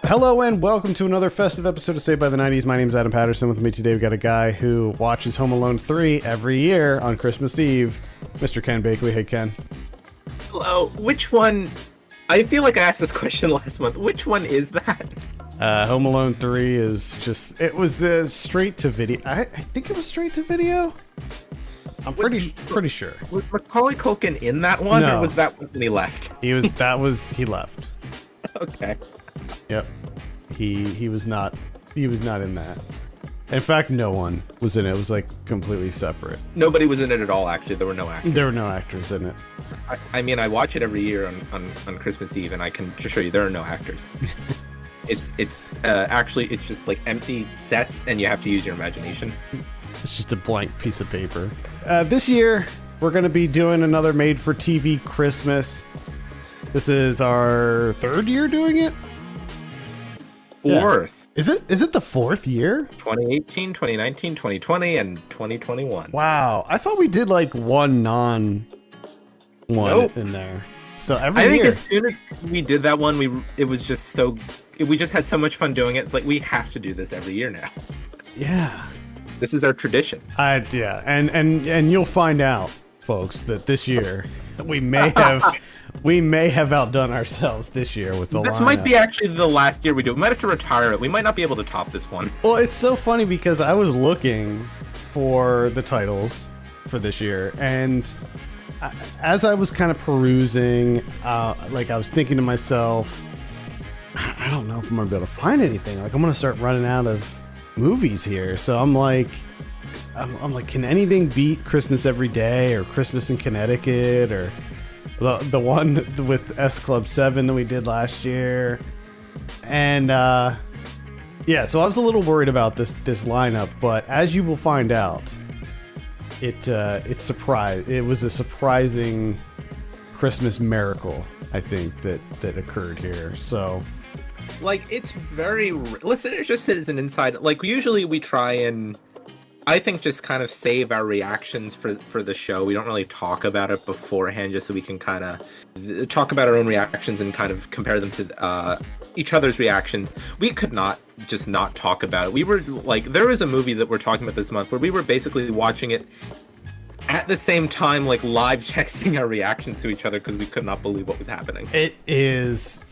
Hello and welcome to another festive episode of Saved by the 90s. My name is Adam Patterson. With me today we've got a guy who watches Home Alone 3 every year on Christmas Eve, Mr. Ken Bakley. Hey, Ken. Hello. Which one? I feel like I asked this question last month. Which one is that? Home Alone 3 is just... It was the straight-to-video... I think it was straight-to-video? I'm pretty sure. Was Macaulay Culkin in that one, No. or was that when he left? He left. Okay. Yep. He was not in that. In fact, no one was in it. It was like completely separate. Nobody was in it at all, actually. There were no actors. There were no actors in it. I mean, I watch it every year on Christmas Eve, and I can assure you there are no actors. It's just like empty sets, and you have to use your imagination. It's just a blank piece of paper. This year, we're going to be doing another made-for-TV Christmas. This is our third year doing it? Fourth. Yeah. Is it the fourth year? 2018, 2019, 2020, and 2021. Wow. I thought we did like one Nope. in there. So every I year. think as soon as we did that one, we just had so much fun doing it. It's like we have to do this every year now. Yeah. This is our tradition. Yeah, and you'll find out, folks, that this year we may have outdone ourselves this year with the This lineup. might be actually the last year we do it. We might have to retire it. We might not be able to top this one. Well, it's so funny because I was looking for the titles for this year, and as I was kind of perusing, I was thinking to myself, I don't know if I'm gonna be able to find anything. Like, I'm gonna start running out of movies here. So I'm like, can anything beat Christmas Every Day or Christmas in Connecticut or the one with S Club 7 that we did last year? And yeah, so I was a little worried about this lineup, but as you will find out, it was a surprising Christmas miracle, I think, that occurred here. So Like, it's very... Listeners, just as an inside... Like, usually we try and, I think, just kind of save our reactions for the show. We don't really talk about it beforehand, just so we can kind of talk about our own reactions and kind of compare them to each other's reactions. We could not just not talk about it. We were, like... There is a movie that we're talking about this month where we were basically watching it at the same time, like, live texting our reactions to each other because we could not believe what was happening. it is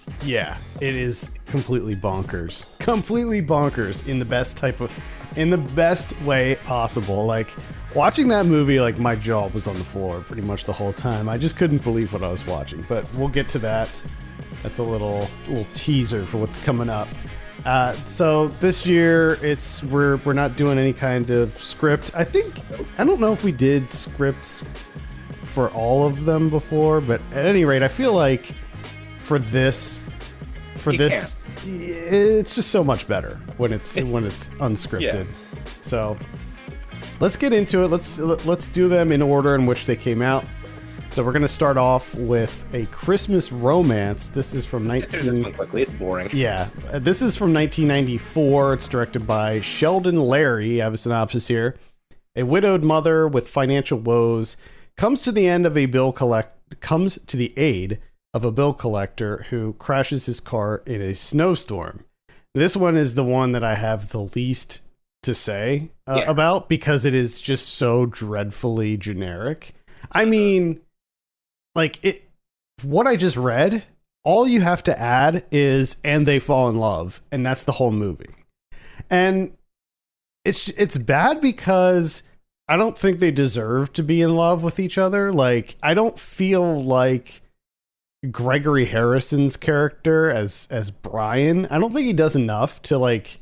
completely bonkers. Completely bonkers in the best way possible. Like, watching that movie, like, my jaw was on the floor pretty much the whole time. I just couldn't believe what I was watching, but we'll get to that. That's a little teaser for what's coming up. So this year we're not doing any kind of script. I don't know if we did scripts for all of them before, but at any rate, I feel like for this, it's just so much better when it's unscripted. Yeah. So let's get into it. Let's do them in order in which they came out. So we're going to start off with A Christmas Romance. This is from This one quickly. It's boring. Yeah, this is from 1994. It's directed by Sheldon Larry. I have a synopsis here. A widowed mother with financial woes comes to the aid of a bill collector who crashes his car in a snowstorm. This one is the one that I have the least to say about, because it is just so dreadfully generic. I mean, like, what I just read, all you have to add is, and they fall in love, and that's the whole movie. And it's bad because I don't think they deserve to be in love with each other. Like, I don't feel like Gregory Harrison's character as Brian, I don't think he does enough to, like,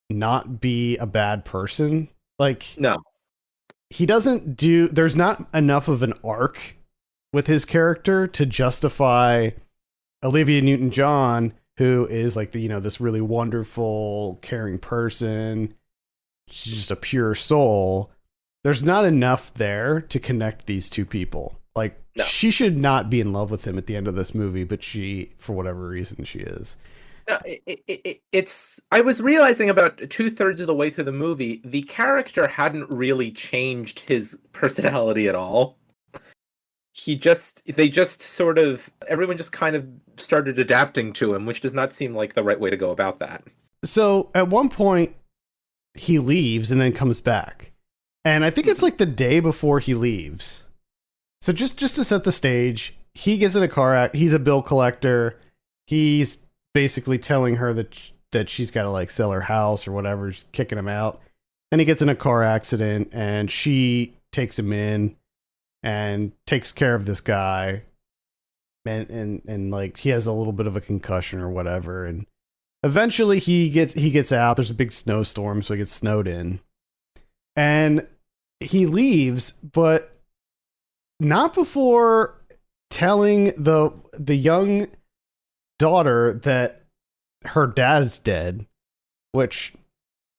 not be a bad person. Like, No. There's not enough of an arc with his character to justify Olivia Newton-John, who is like this really wonderful, caring person. She's just a pure soul. There's not enough there to connect these two people. Like, no. She should not be in love with him at the end of this movie, but she, for whatever reason, she is. No, it's. I was realizing about 2/3 of the way through the movie, the character hadn't really changed his personality at all. they just sort of everyone just kind of started adapting to him, which does not seem like the right way to go about that. So at one point, he leaves and then comes back. And I think it's like the day before he leaves. So just to set the stage, he gets in a car accident. He's a bill collector. He's basically telling her that she's got to like sell her house or whatever, she's kicking him out. And he gets in a car accident and she takes him in and takes care of this guy. And like he has a little bit of a concussion or whatever, and eventually he gets out. There's a big snowstorm, so he gets snowed in. And he leaves, but not before telling the young daughter that her dad's dead, which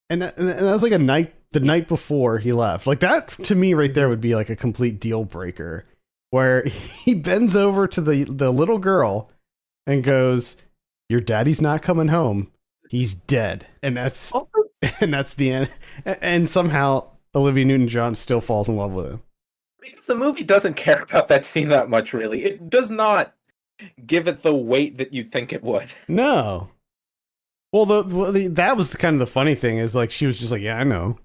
and that was like the night before he left. Like that to me right there would be like a complete deal breaker, where he bends over to the little girl and goes, "Your daddy's not coming home. He's dead." And that's the end. And somehow Olivia Newton-John still falls in love with him. Because the movie doesn't care about that scene that much, really. It does not give it the weight that you'd think it would. No. Well, that was kind of the funny thing, is like she was just like, "Yeah, I know."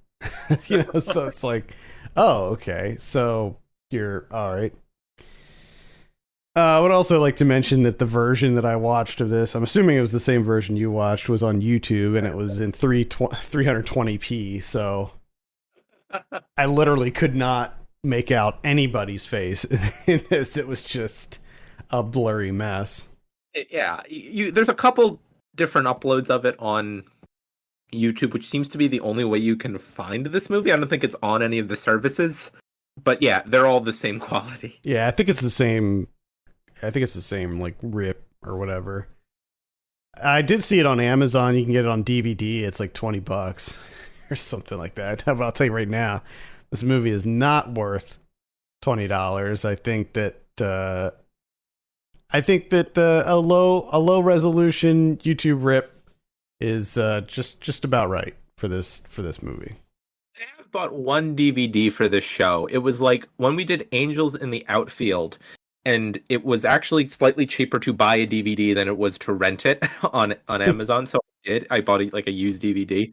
So it's like, oh, okay. So you're all right. I would also like to mention that the version that I watched of this, I'm assuming it was the same version you watched, was on YouTube, and it was in 320p. So I literally could not make out anybody's face in this. It was just a blurry mess. Yeah, there's a couple different uploads of it on YouTube, which seems to be the only way you can find this movie. I don't think it's on any of the services, but yeah, they're all the same quality. Yeah, I think it's the same like rip or whatever. I did see it on Amazon. You can get it on DVD. It's like $20 or something like that. I'll tell you right now, this movie is not worth $20. I think that a low resolution YouTube rip is just about right for this movie. I have bought one DVD for this show. It was like when we did Angels in the Outfield, and it was actually slightly cheaper to buy a DVD than it was to rent it on Amazon. So I bought like a used DVD,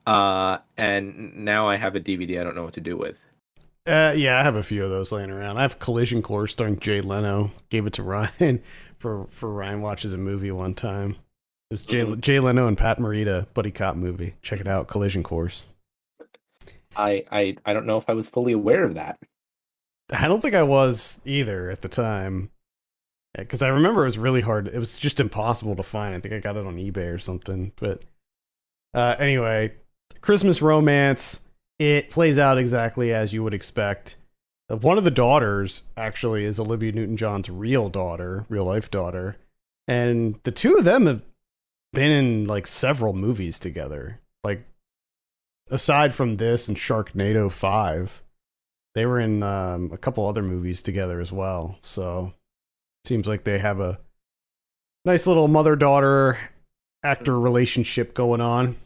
and now I have a DVD I don't know what to do with. Yeah, I have a few of those laying around. I have Collision Course starring Jay Leno. Gave it to Ryan for Ryan watches a movie one time. It was Jay Leno and Pat Morita buddy cop movie. Check it out, Collision Course. I don't know if I was fully aware of that. I don't think I was either at the time, because I remember it was really hard. It was just impossible to find. I think I got it on eBay or something. But anyway, Christmas romance. It plays out exactly as you would expect. One of the daughters actually is Olivia Newton-John's real life daughter, and the two of them have been in like several movies together. Like aside from this and Sharknado 5. They were in a couple other movies together as well. So it seems like they have a nice little mother-daughter actor relationship going on.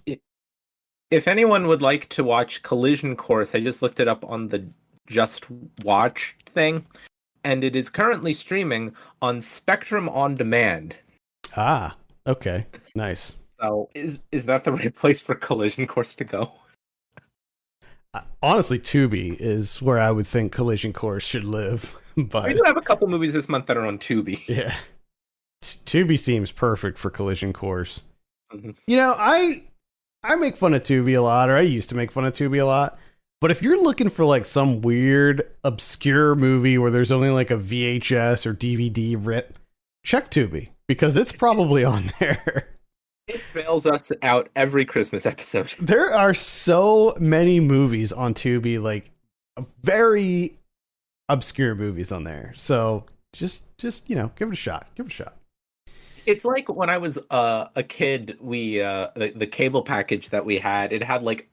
If anyone would like to watch Collision Course, I just looked it up on the Just Watch thing, and it is currently streaming on Spectrum On Demand. Ah, okay. Nice. So is that the right place for Collision Course to go? Honestly, Tubi is where I would think Collision Course should live. But we do have a couple movies this month that are on Tubi. Yeah. Tubi seems perfect for Collision Course. Mm-hmm. You know, I make fun of Tubi a lot, or I used to make fun of Tubi a lot. But if you're looking for like some weird, obscure movie where there's only like a VHS or DVD rip, check Tubi, because it's probably on there. It bails us out every Christmas episode. There are so many movies on Tubi, like very obscure movies on there. So just give it a shot. Give it a shot. It's like when I was a kid, we the cable package that we had, it had like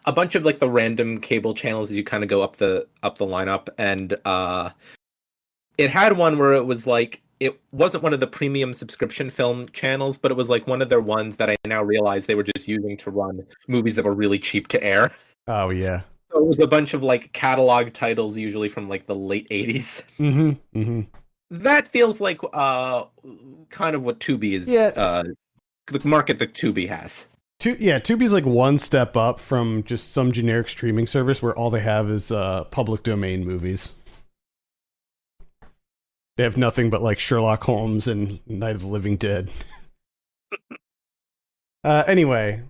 a bunch of like the random cable channels as you kind of go up the lineup, and it had one where it was like, it wasn't one of the premium subscription film channels, but it was like one of their ones that I now realize they were just using to run movies that were really cheap to air. Oh yeah. So it was a bunch of like catalog titles, usually from like the late 80s. Mm-hmm. Mm-hmm. That feels like kind of what Tubi is Yeah. the market that Tubi has. Tubi's like one step up from just some generic streaming service where all they have is public domain movies. They have nothing but like Sherlock Holmes and Night of the Living Dead. Anyway,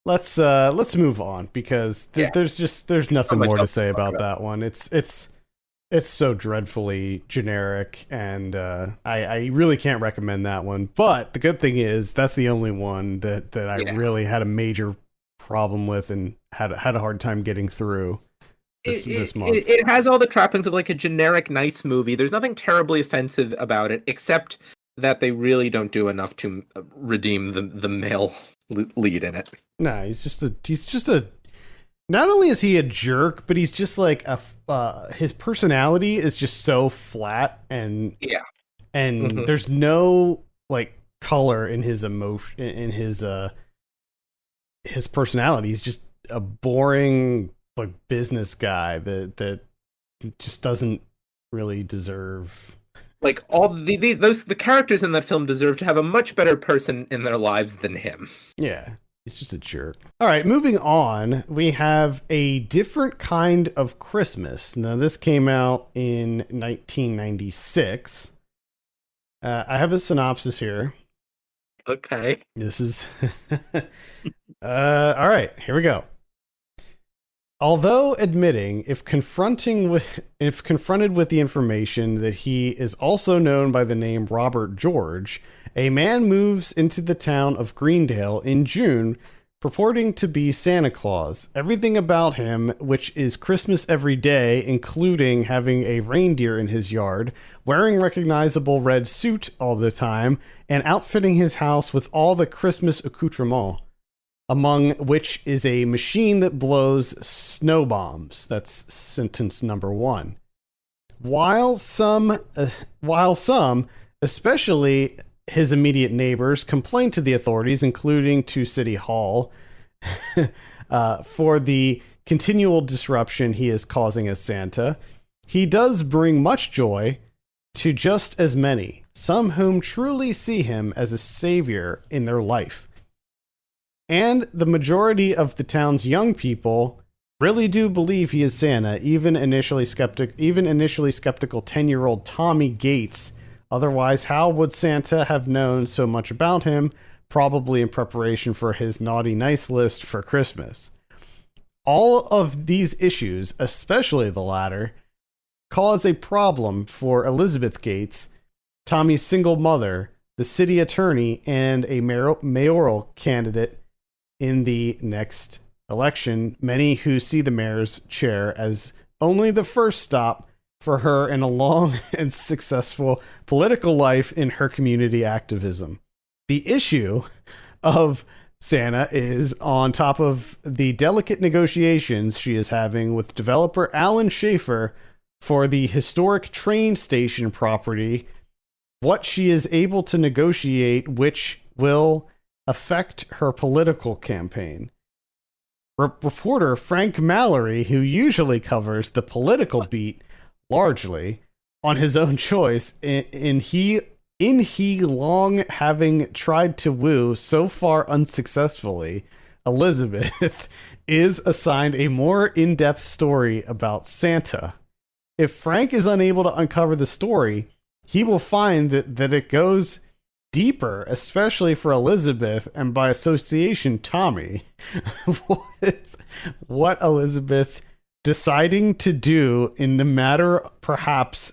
let's move on because there's nothing more to say about that one. It's so dreadfully generic, and I really can't recommend that one. But the good thing is that's the only one that I really had a major problem with and had a hard time getting through this month. It has all the trappings of like a generic nice movie. There's nothing terribly offensive about it, except that they really don't do enough to redeem the male lead in it. Nah, he's just a. Not only is he a jerk, but he's just like his personality is just so flat and there's no like color in his emotion in his personality. He's just a boring like business guy that just doesn't really deserve. Like all the characters in that film deserve to have a much better person in their lives than him. Yeah. He's just a jerk. All right, moving on. We have A Different Kind of Christmas. Now, this came out in 1996. I have a synopsis here. Okay. This is... all right, here we go. Although admitting, if confronted with the information that he is also known by the name Robert George, a man moves into the town of Greendale in June, purporting to be Santa Claus. Everything about him, which is Christmas every day, including having a reindeer in his yard, wearing recognizable red suit all the time, and outfitting his house with all the Christmas accoutrements, among which is a machine that blows snow bombs. That's sentence number 1. While some, especially his immediate neighbors, complain to the authorities, including to City Hall, for the continual disruption he is causing as Santa, he does bring much joy to just as many, some whom truly see him as a savior in their life. And the majority of the town's young people really do believe he is Santa, even initially skeptical 10-year-old Tommy Gates. Otherwise, how would Santa have known so much about him? Probably in preparation for his naughty nice list for Christmas. All of these issues, especially the latter, cause a problem for Elizabeth Gates, Tommy's single mother, the city attorney, and a mayoral candidate in the next election, many who see the mayor's chair as only the first stop for her in a long and successful political life in her community activism. The issue of Santa is on top of the delicate negotiations she is having with developer Alan Schaefer for the historic train station property, what she is able to negotiate, which will affect her political campaign. Reporter Frank Mallory, who usually covers the political beat largely on his own choice, in he long having tried to woo so far unsuccessfully, Elizabeth is assigned a more in-depth story about Santa. If Frank is unable to uncover the story, he will find that it goes deeper, especially for Elizabeth and by association Tommy, with what Elizabeth deciding to do in the matter, perhaps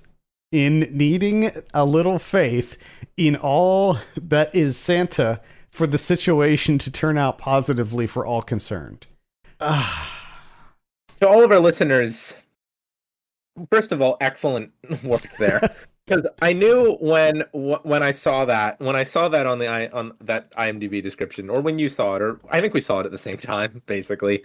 in needing a little faith in all that is Santa for the situation to turn out positively for all concerned. To all of our listeners, first of all, excellent work there. Because I knew when I saw that on that IMDb description, or when you saw it, or I think we saw it at the same time, basically.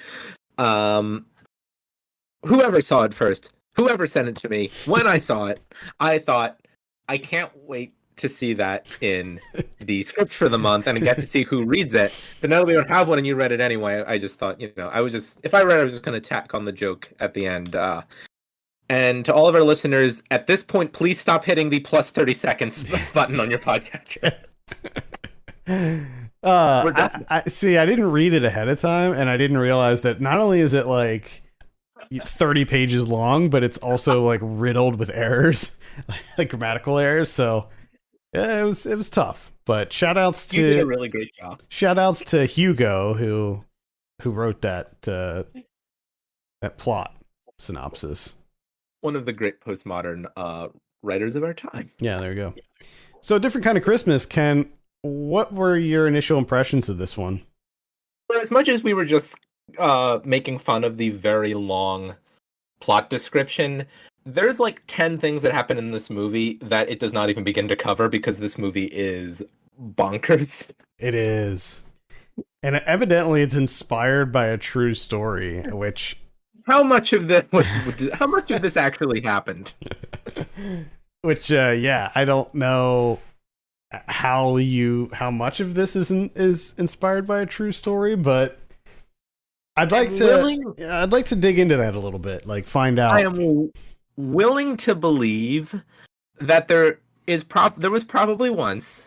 Whoever saw it first, whoever sent it to me, when I saw it, I thought, I can't wait to see that in the script for the month and get to see who reads it. But now that we don't have one and you read it anyway, I just thought, if I read it, I was just going to tack on the joke at the end. And to all of our listeners, at this point, please stop hitting the plus 30 seconds button on your podcatcher. I see. I didn't read it ahead of time, and I didn't realize that not only is it like 30 pages long, but it's also like riddled with errors, like grammatical errors. So yeah, it was tough. But shout outs to you did a really great job. Shout outs to Hugo who wrote that plot synopsis. One of the great postmodern writers of our time. Yeah, there you go. So, a different kind of Christmas. Ken, what were your initial impressions of this one? For as much as we were just making fun of the very long plot description, there's like 10 things that happen in this movie that it does not even begin to cover because this movie is bonkers. It is. And evidently it's inspired by a true story, which... How much of this actually happened? Which, I don't know how much of this is inspired by a true story, but I'd like to dig into that a little bit, like find out. I am willing to believe that there was probably once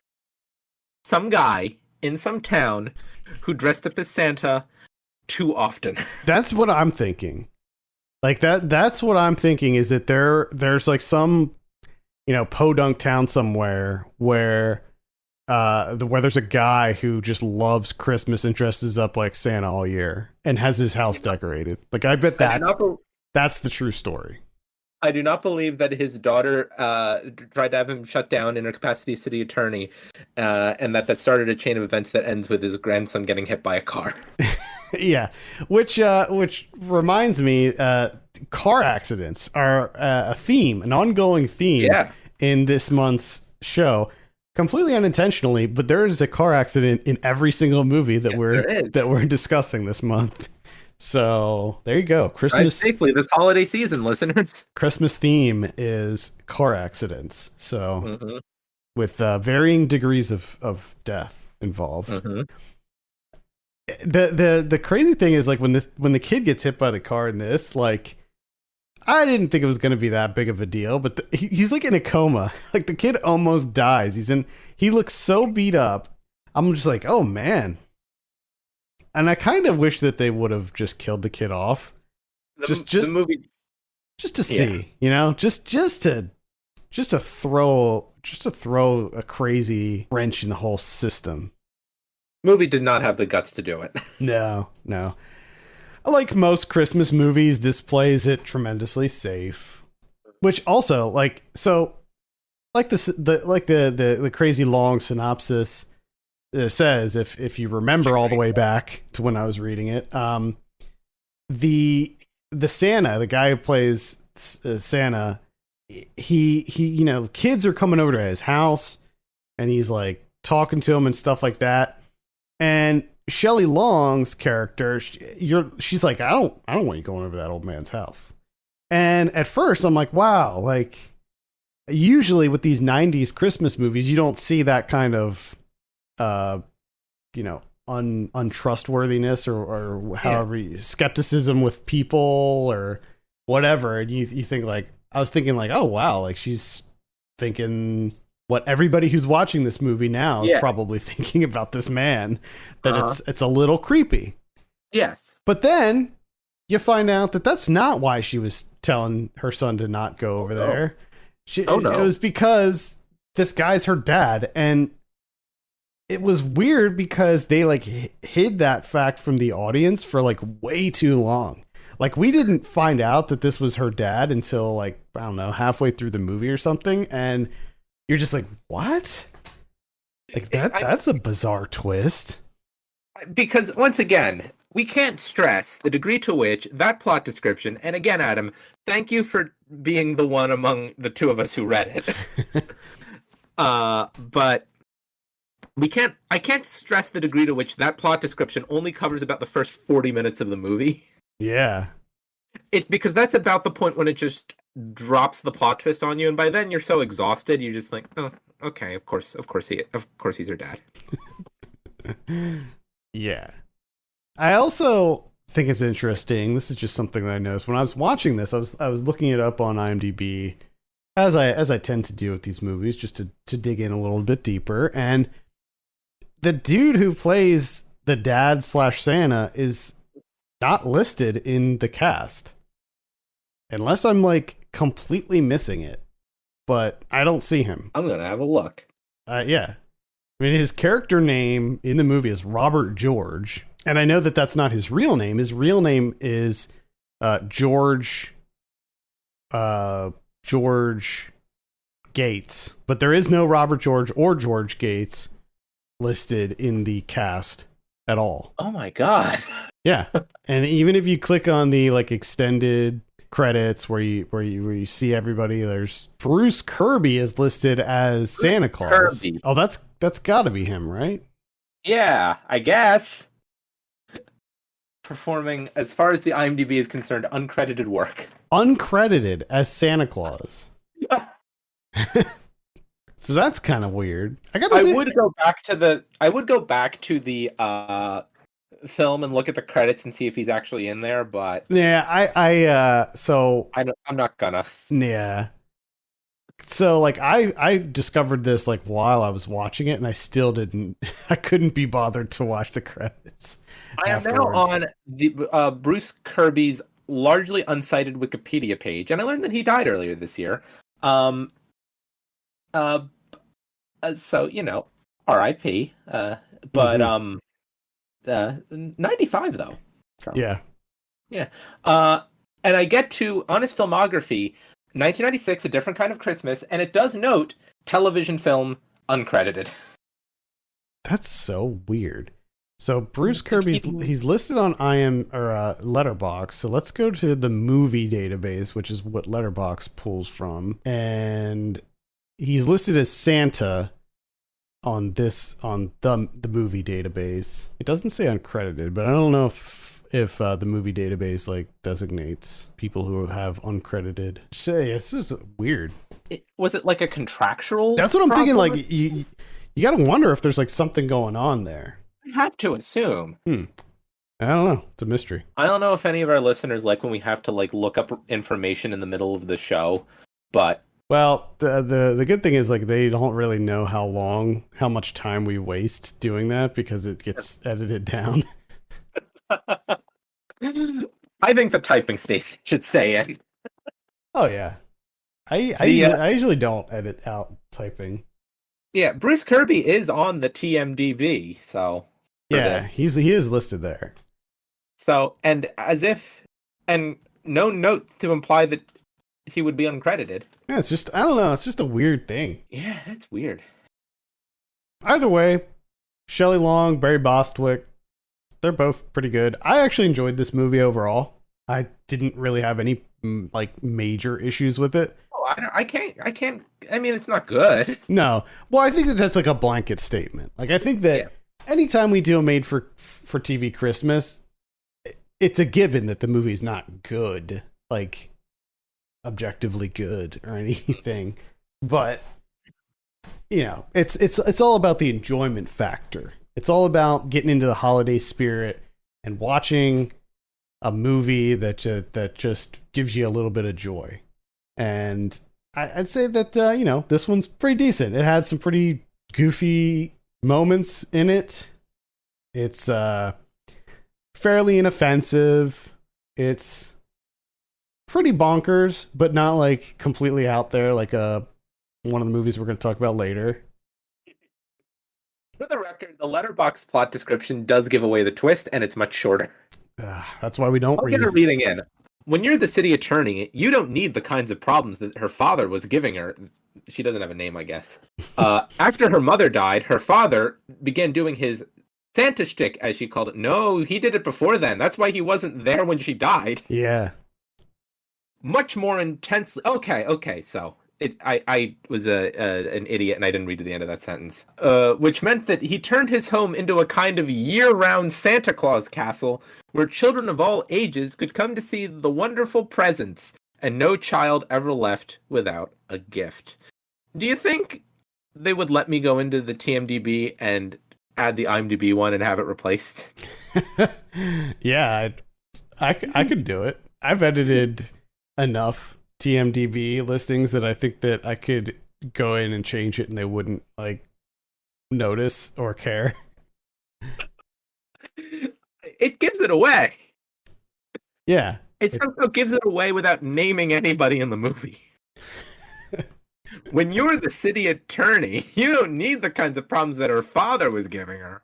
some guy in some town who dressed up as Santa too often. That's what I'm thinking. Like that's what I'm thinking, is that there's like some, podunk town somewhere where there's a guy who just loves Christmas and dresses up like Santa all year and has his house decorated. Like, I bet that's the true story. I do not believe that his daughter tried to have him shut down in her capacity as city attorney, and that started a chain of events that ends with his grandson getting hit by a car. Yeah, which reminds me, car accidents are an ongoing theme in this month's show. Completely unintentionally, but there is a car accident in every single movie that we're discussing this month. So there you go. Christmas Drive safely this holiday season, listeners. Christmas theme is car accidents. So with varying degrees of death involved. The crazy thing is, like, when the kid gets hit by the car in this, like, I didn't think it was going to be that big of a deal, but he's like in a coma. Like, the kid almost dies. He looks so beat up. I'm just like, oh man. And I kind of wish that they would have just killed the kid off. The movie, just to see, just to throw a crazy wrench in the whole system. Movie did not have the guts to do it. No. Like most Christmas movies, this plays it tremendously safe. Which also, the crazy long synopsis says, if you remember all the way back to when I was reading it, the Santa, the guy who plays Santa, he kids are coming over to his house, and he's like talking to him and stuff like that. And Shelley Long's character, she's like, I don't want you going over that old man's house. And at first I'm like, wow, like, usually with these 90s Christmas movies, you don't see that kind of untrustworthiness or however skepticism with people or whatever. And you think, like, I was thinking, like, oh wow, like, she's thinking what everybody who's watching this movie now is probably thinking about this man, that it's a little creepy. Yes. But then you find out that that's not why she was telling her son to not go over there. It was because this guy's her dad. And it was weird because they like hid that fact from the audience for like way too long. Like, we didn't find out that this was her dad until, like, I don't know, halfway through the movie or something. And you're just like, what? Like, that's a bizarre twist. Because, once again, we can't stress the degree to which that plot description, and again, Adam, thank you for being the one among the two of us who read it. But I can't stress the degree to which that plot description only covers about the first 40 minutes of the movie. Yeah. Because that's about the point when it just drops the plot twist on you, and by then you're so exhausted, you just think, oh, okay, of course he's her dad. Yeah. I also think it's interesting. This is just something that I noticed when I was watching this. I was looking it up on IMDb, as I tend to do with these movies, just to dig in a little bit deeper. And the dude who plays the dad / Santa is not listed in the cast, unless I'm like completely missing it. But I don't see him. I'm gonna have a look. Yeah. I mean, his character name in the movie is Robert George, and I know that that's not his real name. His real name is George Gates, but there is no Robert George or George Gates listed in the cast at all. Oh my god! Yeah, and even if you click on the like extended credits where you see everybody, there's Bruce Kirby is listed as Santa Claus. Kirby. Oh, that's got to be him, right? Yeah, I guess. Performing, as far as the IMDb is concerned, uncredited work. Uncredited as Santa Claus. So that's kind of weird. I would go back to the film and look at the credits and see if he's actually in there, but yeah, I'm not gonna. Yeah. So like I discovered this like while I was watching it, and I still I couldn't be bothered to watch the credits. I am now on the Bruce Kirby's largely unsighted Wikipedia page, and I learned that he died earlier this year. So R.I.P. But 95 though. So, yeah. And I get to on his filmography, 1996, A Different Kind of Christmas, and it does note television film uncredited. That's so weird. So Bruce Kirby, he's listed on Letterboxd. So let's go to the movie database, which is what Letterboxd pulls from, and he's listed as Santa on the movie database. It doesn't say uncredited, but I don't know if the movie database like designates people who have uncredited. Say, it's just weird. Was it like a contractual? That's what I'm thinking. Like you got to wonder if there's like something going on there. I have to assume. I don't know. It's a mystery. I don't know if any of our listeners like when we have to like look up information in the middle of the show, but well, the good thing is like they don't really know how much time we waste doing that because it gets edited down. I think the typing station should stay in. Oh yeah, I usually don't edit out typing. Yeah, Bruce Kirby is on the TMDb, so yeah, he is listed there. So and no note to imply that he would be uncredited. Yeah, it's just I don't know. It's just a weird thing. Yeah, that's weird. Either way, Shelley Long, Barry Bostwick, they're both pretty good. I actually enjoyed this movie overall. I didn't really have any like major issues with it. Oh, I can't. I mean, it's not good. No. Well, I think that's like a blanket statement. Like I think that anytime we do a made for TV Christmas, it's a given that the movie's not good. Like objectively good or anything, but it's all about the enjoyment factor. It's all about getting into the holiday spirit and watching a movie that just gives you a little bit of joy. And I'd say that this one's pretty decent. It had some pretty goofy moments in it. It's fairly inoffensive. It's pretty bonkers, but not like completely out there like one of the movies we're going to talk about later. For the record, the Letterboxd plot description does give away the twist, and it's much shorter. That's why we don't read. Get her reading in. When you're the city attorney, you don't need the kinds of problems that her father was giving her. She doesn't have a name, I guess. After her mother died, her father began doing his Santa shtick, as she called it. No, he did it before then. That's why he wasn't there when she died. Yeah. Much more intensely. Okay. So I was an idiot and I didn't read to the end of that sentence. Which meant that he turned his home into a kind of year-round Santa Claus castle where children of all ages could come to see the wonderful presents and no child ever left without a gift. Do you think they would let me go into the TMDb and add the IMDb one and have it replaced? Yeah, I could do it. I've edited enough TMDb listings that I think that I could go in and change it and they wouldn't like notice or care. It gives it away. Yeah. It somehow gives it away without naming anybody in the movie. When you're the city attorney, you don't need the kinds of problems that her father was giving her.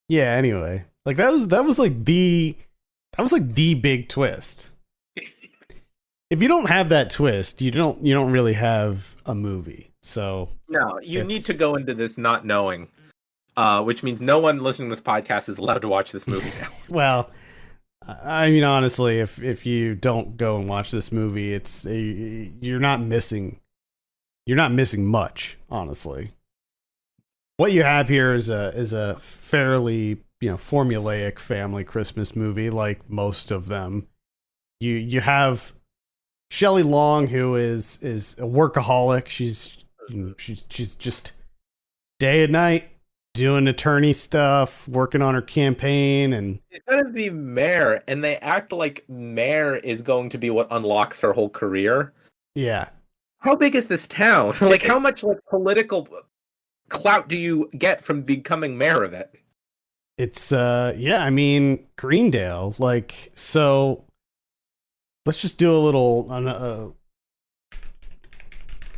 Yeah, anyway. Like that was like the big twist. If you don't have that twist, you don't really have a movie. So no, you need to go into this not knowing, which means no one listening to this podcast is allowed to watch this movie now. Well, I mean, honestly, if you don't go and watch this movie, you're not missing much. Honestly, what you have here is a fairly formulaic family Christmas movie, like most of them. You have Shelley Long, who is a workaholic. She's just day and night doing attorney stuff, working on her campaign, and she's gonna be mayor, and they act like mayor is going to be what unlocks her whole career. Yeah. How big is this town? Like, how much like political clout do you get from becoming mayor of it? It's I mean, Greendale, like, so let's just do a little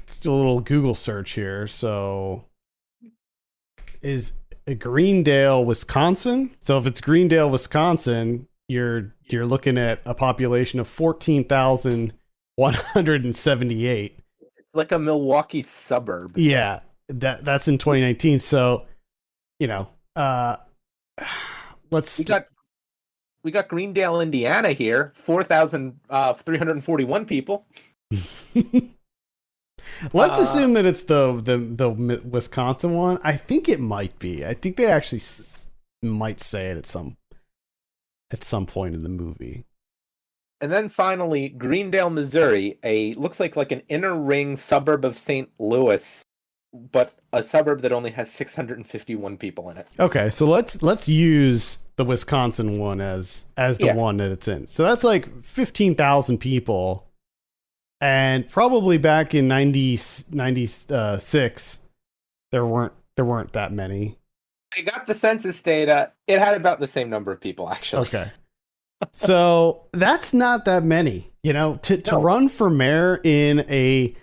let's do a little Google search here. So is Greendale, Wisconsin? So if it's Greendale, Wisconsin, you're looking at a population of 14,178. It's like a Milwaukee suburb. Yeah, that's in 2019. So, we got Greendale, Indiana here, 4,341 people. Let's assume that it's the Wisconsin one. I think it might be. I think they actually might say it at some point in the movie. And then finally, Greendale, Missouri, looks like an inner ring suburb of St. Louis, but a suburb that only has 651 people in it. Okay, so let's use the Wisconsin one as the one that it's in. So that's like 15,000 people. And probably back in 96, there weren't that many. I got the census data. It had about the same number of people, actually. Okay. So that's not that many. To run for mayor in a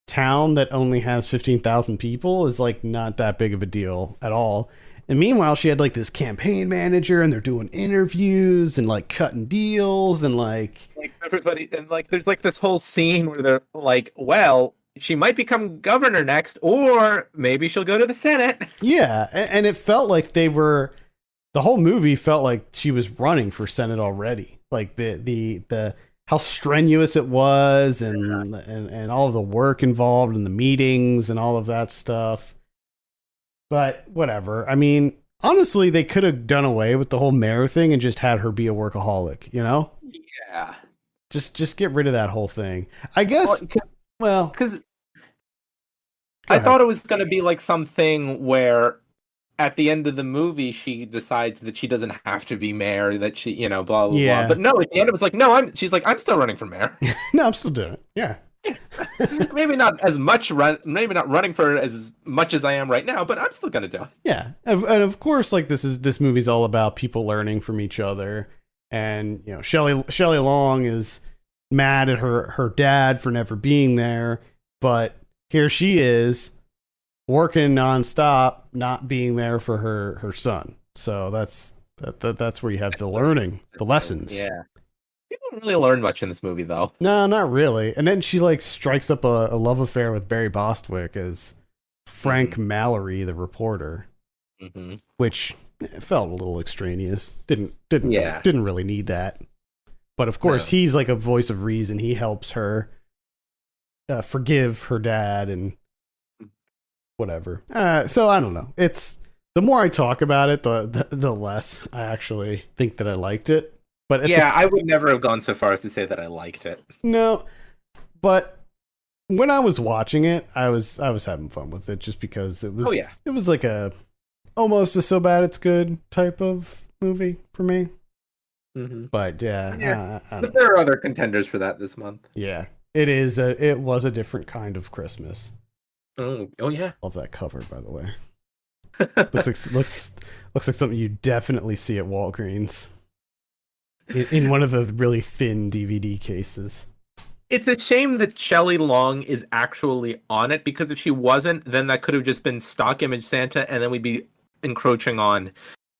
town that only has 15,000 people is like not that big of a deal at all. And meanwhile, she had like this campaign manager, and they're doing interviews and like cutting deals and like everybody, and like there's like this whole scene where they're like, well, she might become governor next, or maybe she'll go to the Senate. Yeah, and it felt like the whole movie felt like she was running for Senate already. Like the how strenuous it was, and all of the work involved in the meetings and all of that stuff. But whatever. I mean, honestly, they could have done away with the whole mayor thing and just had her be a workaholic, Yeah. Just get rid of that whole thing. I guess. Well, because I thought it was going to be like something where at the end of the movie she decides that she doesn't have to be mayor, that she, blah blah blah. But no, at the end it was like, no, she's like, I'm still running for mayor. No, I'm still doing it. Yeah. Maybe not as much maybe not running for as much as I am right now, but I'm still gonna do it. Yeah, and of course, like this movie's all about people learning from each other, and Shelley Long is mad at her dad for never being there, but here she is working nonstop, not being there for her son. So that's where you have the learning, the lessons. Yeah. People don't really learn much in this movie, though. No, not really. And then she like strikes up a love affair with Barry Bostwick as Frank Mallory, the reporter, which felt a little extraneous. Didn't really need that. But of course, he's like a voice of reason. He helps her forgive her dad and whatever. So I don't know. It's the more I talk about it, the less I actually think that I liked it. But Yeah, I would never have gone so far as to say that I liked it. no, but when I was watching it, I was having fun with it just because it was it was like a almost a so bad it's good type of movie for me. Mm-hmm. But yeah, but there are other contenders for that this month. Yeah, it was a different kind of Christmas. Oh yeah. Love that cover, by the way. looks like something you definitely see at Walgreens in one of the really thin DVD cases. It's a shame that Shelley Long is actually on it, because if she wasn't, then that could have just been stock image Santa, and then we'd be encroaching on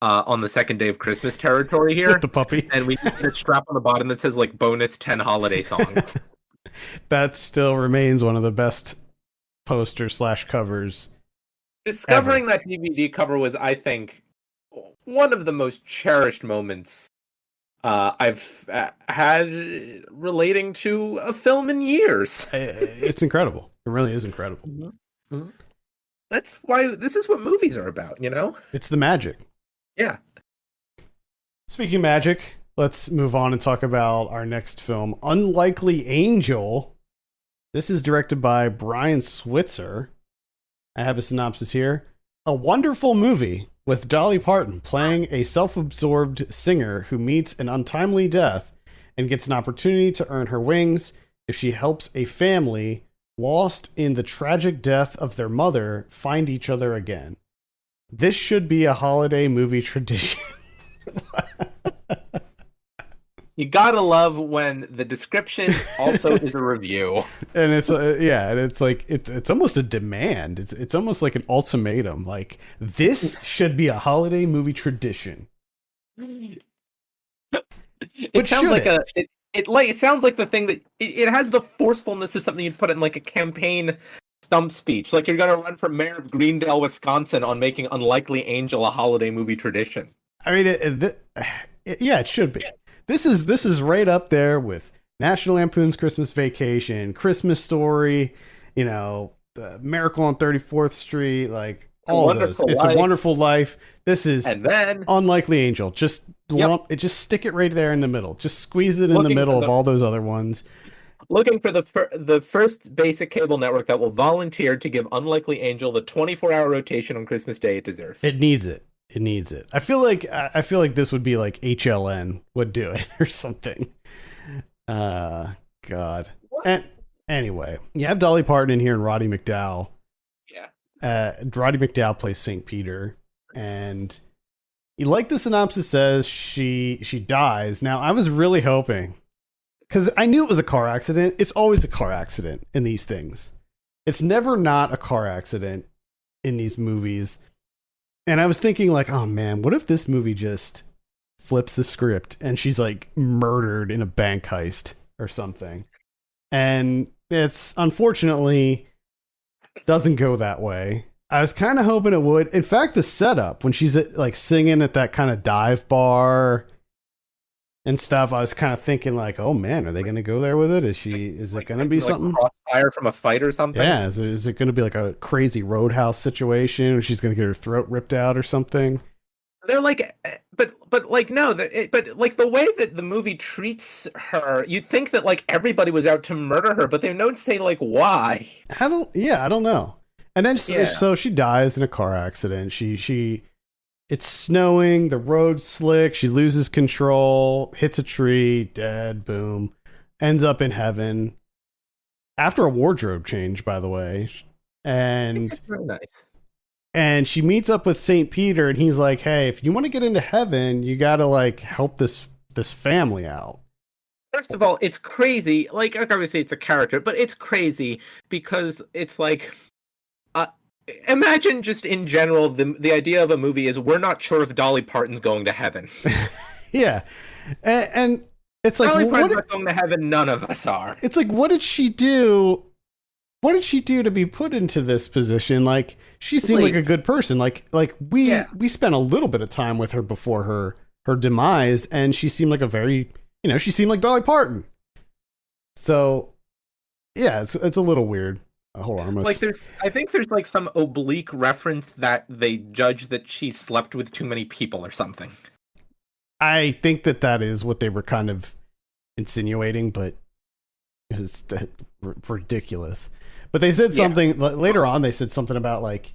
the second day of Christmas territory here. With the puppy. And we get a strap on the bottom that says like bonus 10 holiday songs. That still remains one of the best poster/covers. Discovering that DVD cover was, I think, one of the most cherished moments I've had relating to a film in years. It's incredible. It really is incredible. Mm-hmm. Mm-hmm. That's why this is what movies are about, you know? It's the magic. Yeah. Speaking of magic, let's move on and talk about our next film, Unlikely Angel. This is directed by Brian Switzer. I have a synopsis here. A wonderful movie with Dolly Parton playing a self-absorbed singer who meets an untimely death and gets an opportunity to earn her wings if she helps a family lost in the tragic death of their mother find each other again. This should be a holiday movie tradition. You gotta love when the description also is a review. And it's and it's like it's almost a demand. It's almost like an ultimatum. Like, this should be a holiday movie tradition. It sounds like it sounds like the thing that it has the forcefulness of something you'd put in like a campaign stump speech. Like, you're gonna run for mayor of Greendale, Wisconsin, on making Unlikely Angel a holiday movie tradition. I mean, it should be. This is right up there with National Lampoon's Christmas Vacation, Christmas Story, Miracle on 34th Street, like all of those. It's a Wonderful Life. This is and then Unlikely Angel. Just just stick it right there in the middle. Just squeeze it in the middle of all those other ones. Looking for the first basic cable network that will volunteer to give Unlikely Angel the 24-hour rotation on Christmas Day it deserves. It needs it. It needs it. I feel like this would be like HLN would do it or something. God. What? And anyway, you have Dolly Parton in here and Roddy McDowall. Yeah. Roddy McDowall plays St. Peter, and like the synopsis says, she dies. Now, I was really hoping, because I knew it was a car accident. It's always a car accident in these things. It's never not a car accident in these movies. And I was thinking, like, oh man, what if this movie just flips the script and she's like murdered in a bank heist or something? And it's unfortunately doesn't go that way. I was kind of hoping it would. In fact, the setup when she's like singing at that kind of dive bar and stuff, I was kind of thinking like, oh man, are they going to go there with it? Is it going to be something? Crossfire from a fight or something? Yeah, is it going to be like a crazy Roadhouse situation where she's going to get her throat ripped out or something? They're like, but like, no, but like the way that the movie treats her, you'd think that like everybody was out to murder her, but they don't say like why. I don't know. And then so she dies in a car accident. It's snowing, the road's slick, she loses control, hits a tree, dead, boom, ends up in heaven. After a wardrobe change, by the way. And that's really nice. And she meets up with St. Peter, and he's like, hey, if you want to get into heaven, you got to like help this family out. First of all, it's crazy. Like, obviously it's a character, but it's crazy because it's like, imagine just in general, the idea of a movie is we're not sure if Dolly Parton's going to heaven. Yeah. And it's like, Dolly Parton's not going to heaven, none of us are. It's like, what did she do? What did she do to be put into this position? Like, she seemed like a good person. Like we spent a little bit of time with her before her demise, and she seemed like a very, she seemed like Dolly Parton. So, yeah, it's a little weird. Hold on, I think there's like some oblique reference that they judge that she slept with too many people or something. I think that is what they were kind of insinuating, but it was ridiculous. But they said something later on. They said something about like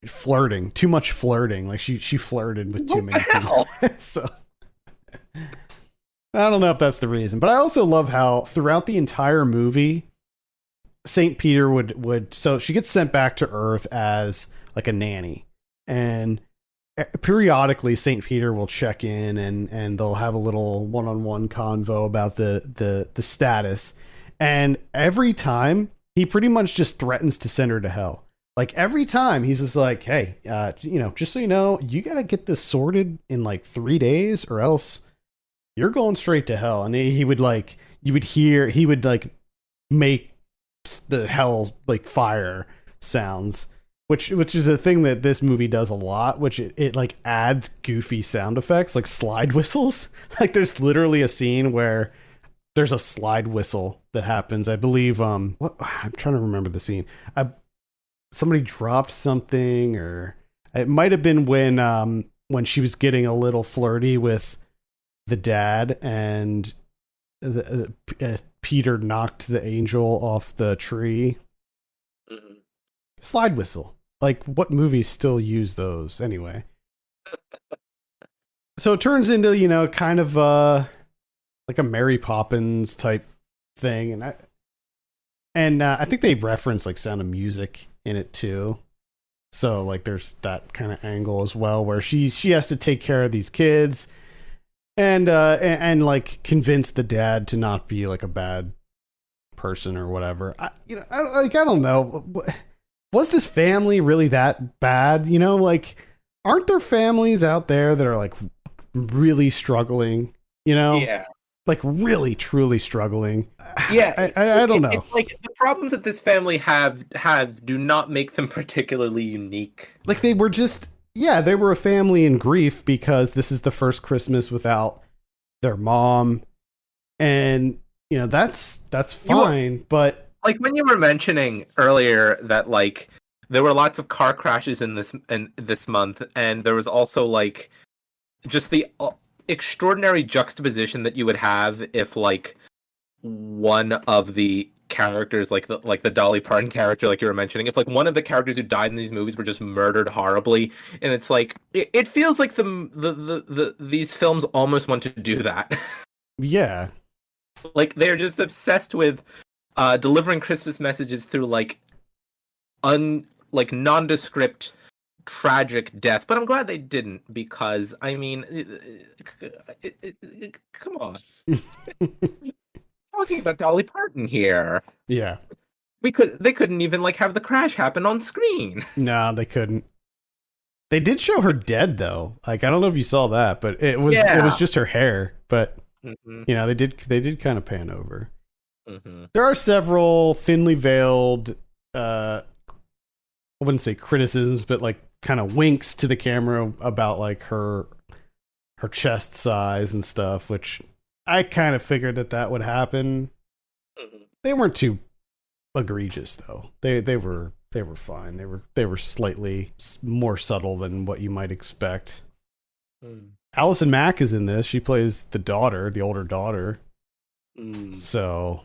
flirting, too much flirting. Like she flirted with too many people. So I don't know if that's the reason, but I also love how throughout the entire movie, Saint Peter would so she gets sent back to Earth as like a nanny, and periodically Saint Peter will check in and they'll have a little one-on-one convo about the status, and every time he pretty much just threatens to send her to hell. Like every time he's just like, hey, just so you know, you got to get this sorted in like 3 days or else you're going straight to hell. And he would like, you would hear, he would like make the hell like fire sounds, which is a thing that this movie does a lot, which it like adds goofy sound effects like slide whistles. Like there's literally a scene where there's a slide whistle that happens. I believe, I'm trying to remember the scene. Somebody dropped something, or it might have been when she was getting a little flirty with the dad, and Peter knocked the angel off the tree. Mm-hmm. Slide whistle. Like, what movies still use those anyway? So it turns into, kind of like a Mary Poppins type thing, and I think they reference like Sound of Music in it too. So like there's that kind of angle as well, where she has to take care of these kids and like convince the dad to not be like a bad person or whatever. I don't know. Was this family really that bad? Like, aren't there families out there that are like really struggling? Yeah. Like really truly struggling. Yeah, I don't know. Like the problems that this family have do not make them particularly unique. Like they were they were a family in grief because this is the first Christmas without their mom, and that's fine. But like when you were mentioning earlier that like there were lots of car crashes in this month, and there was also like just the extraordinary juxtaposition that you would have if like one of the characters, like the Dolly Parton character, like you were mentioning, if like one of the characters who died in these movies were just murdered horribly, and it's like it feels like these films almost want to do that. Yeah, like they're just obsessed with delivering Christmas messages through like nondescript tragic deaths, but I'm glad they didn't, because I mean, come on. Talking about Dolly Parton here. Yeah. They couldn't even like have the crash happen on screen. No, they couldn't. They did show her dead though. Like I don't know if you saw that, but it was just her hair. But they did kind of pan over. Mm-hmm. There are several thinly veiled I wouldn't say criticisms, but like kind of winks to the camera about like her chest size and stuff, which I kind of figured that would happen. Mm-hmm. They weren't too egregious though. They were fine. They were slightly more subtle than what you might expect. Allison Mack is in this. She plays the older daughter. So,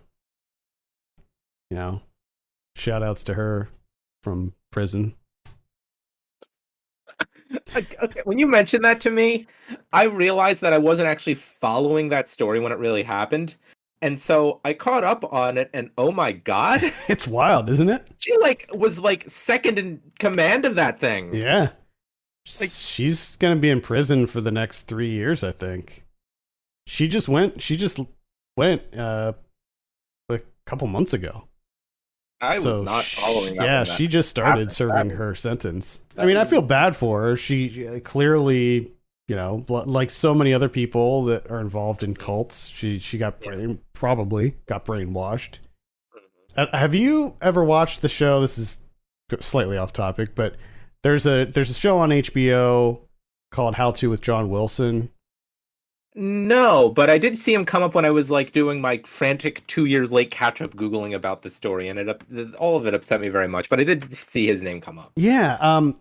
shout outs to her from prison. Okay, when you mentioned that to me, I realized that I wasn't actually following that story when it really happened. And so I caught up on it, and oh my god. It's wild, isn't it? She was second in command of that thing. Yeah. She's going to be in prison for the next 3 years, I think. She just went a couple months ago. I was not following that. Yeah, she just started serving her sentence. I mean, I feel bad for her. She clearly, like so many other people that are involved in cults, she probably got brainwashed. Have you ever watched the show? This is slightly off topic, but there's a show on HBO called How To with John Wilson. No, but I did see him come up when I was like doing my frantic 2 years late catch up Googling about the story, and all of it upset me very much, but I did see his name come up. Yeah.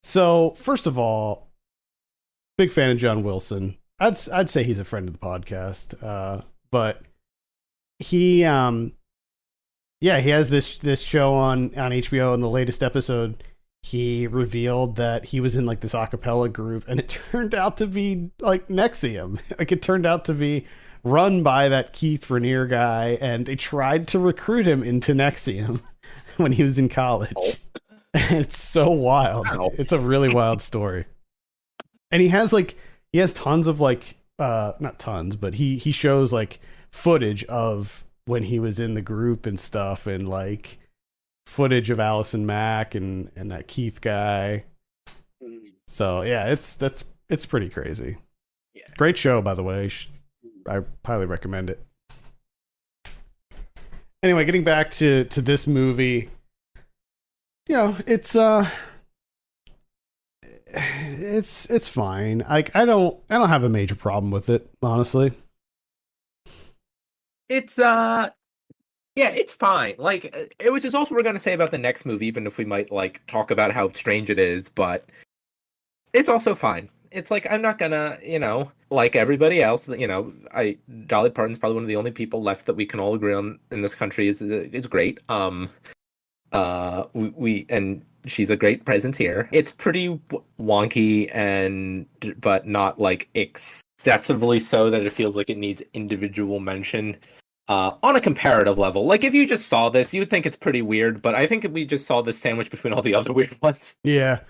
So first of all, big fan of John Wilson. I'd say he's a friend of the podcast. But he yeah, he has this show on HBO. In the latest episode, he revealed that he was in like this a cappella group, and it turned out to be like Nexium. Like it turned out to be run by that Keith Raniere guy, and they tried to recruit him into Nexium when he was in college. Oh. It's so wild. Wow. It's a really wild story. And he has tons of like not tons, but he shows like footage of when he was in the group and stuff, and like footage of Allison Mack and that Keith guy. So yeah, it's pretty crazy. Yeah. Great show, by the way. I highly recommend it. Anyway, getting back to this movie, you know, it's fine. Like I don't have a major problem with it, honestly. It's yeah, it's fine. Like, which is also what we're gonna say about the next movie, even if we might like talk about how strange it is, but it's also fine. It's like I'm not gonna, you know, like everybody else, you know, Dolly Parton's probably one of the only people left that we can all agree on in this country is great. We and she's a great presence here. It's pretty wonky but not like excessively so that it feels like it needs individual mention. On a comparative level, like if you just saw this, you would think it's pretty weird, but I think we just saw this sandwich between all the other weird ones. Yeah,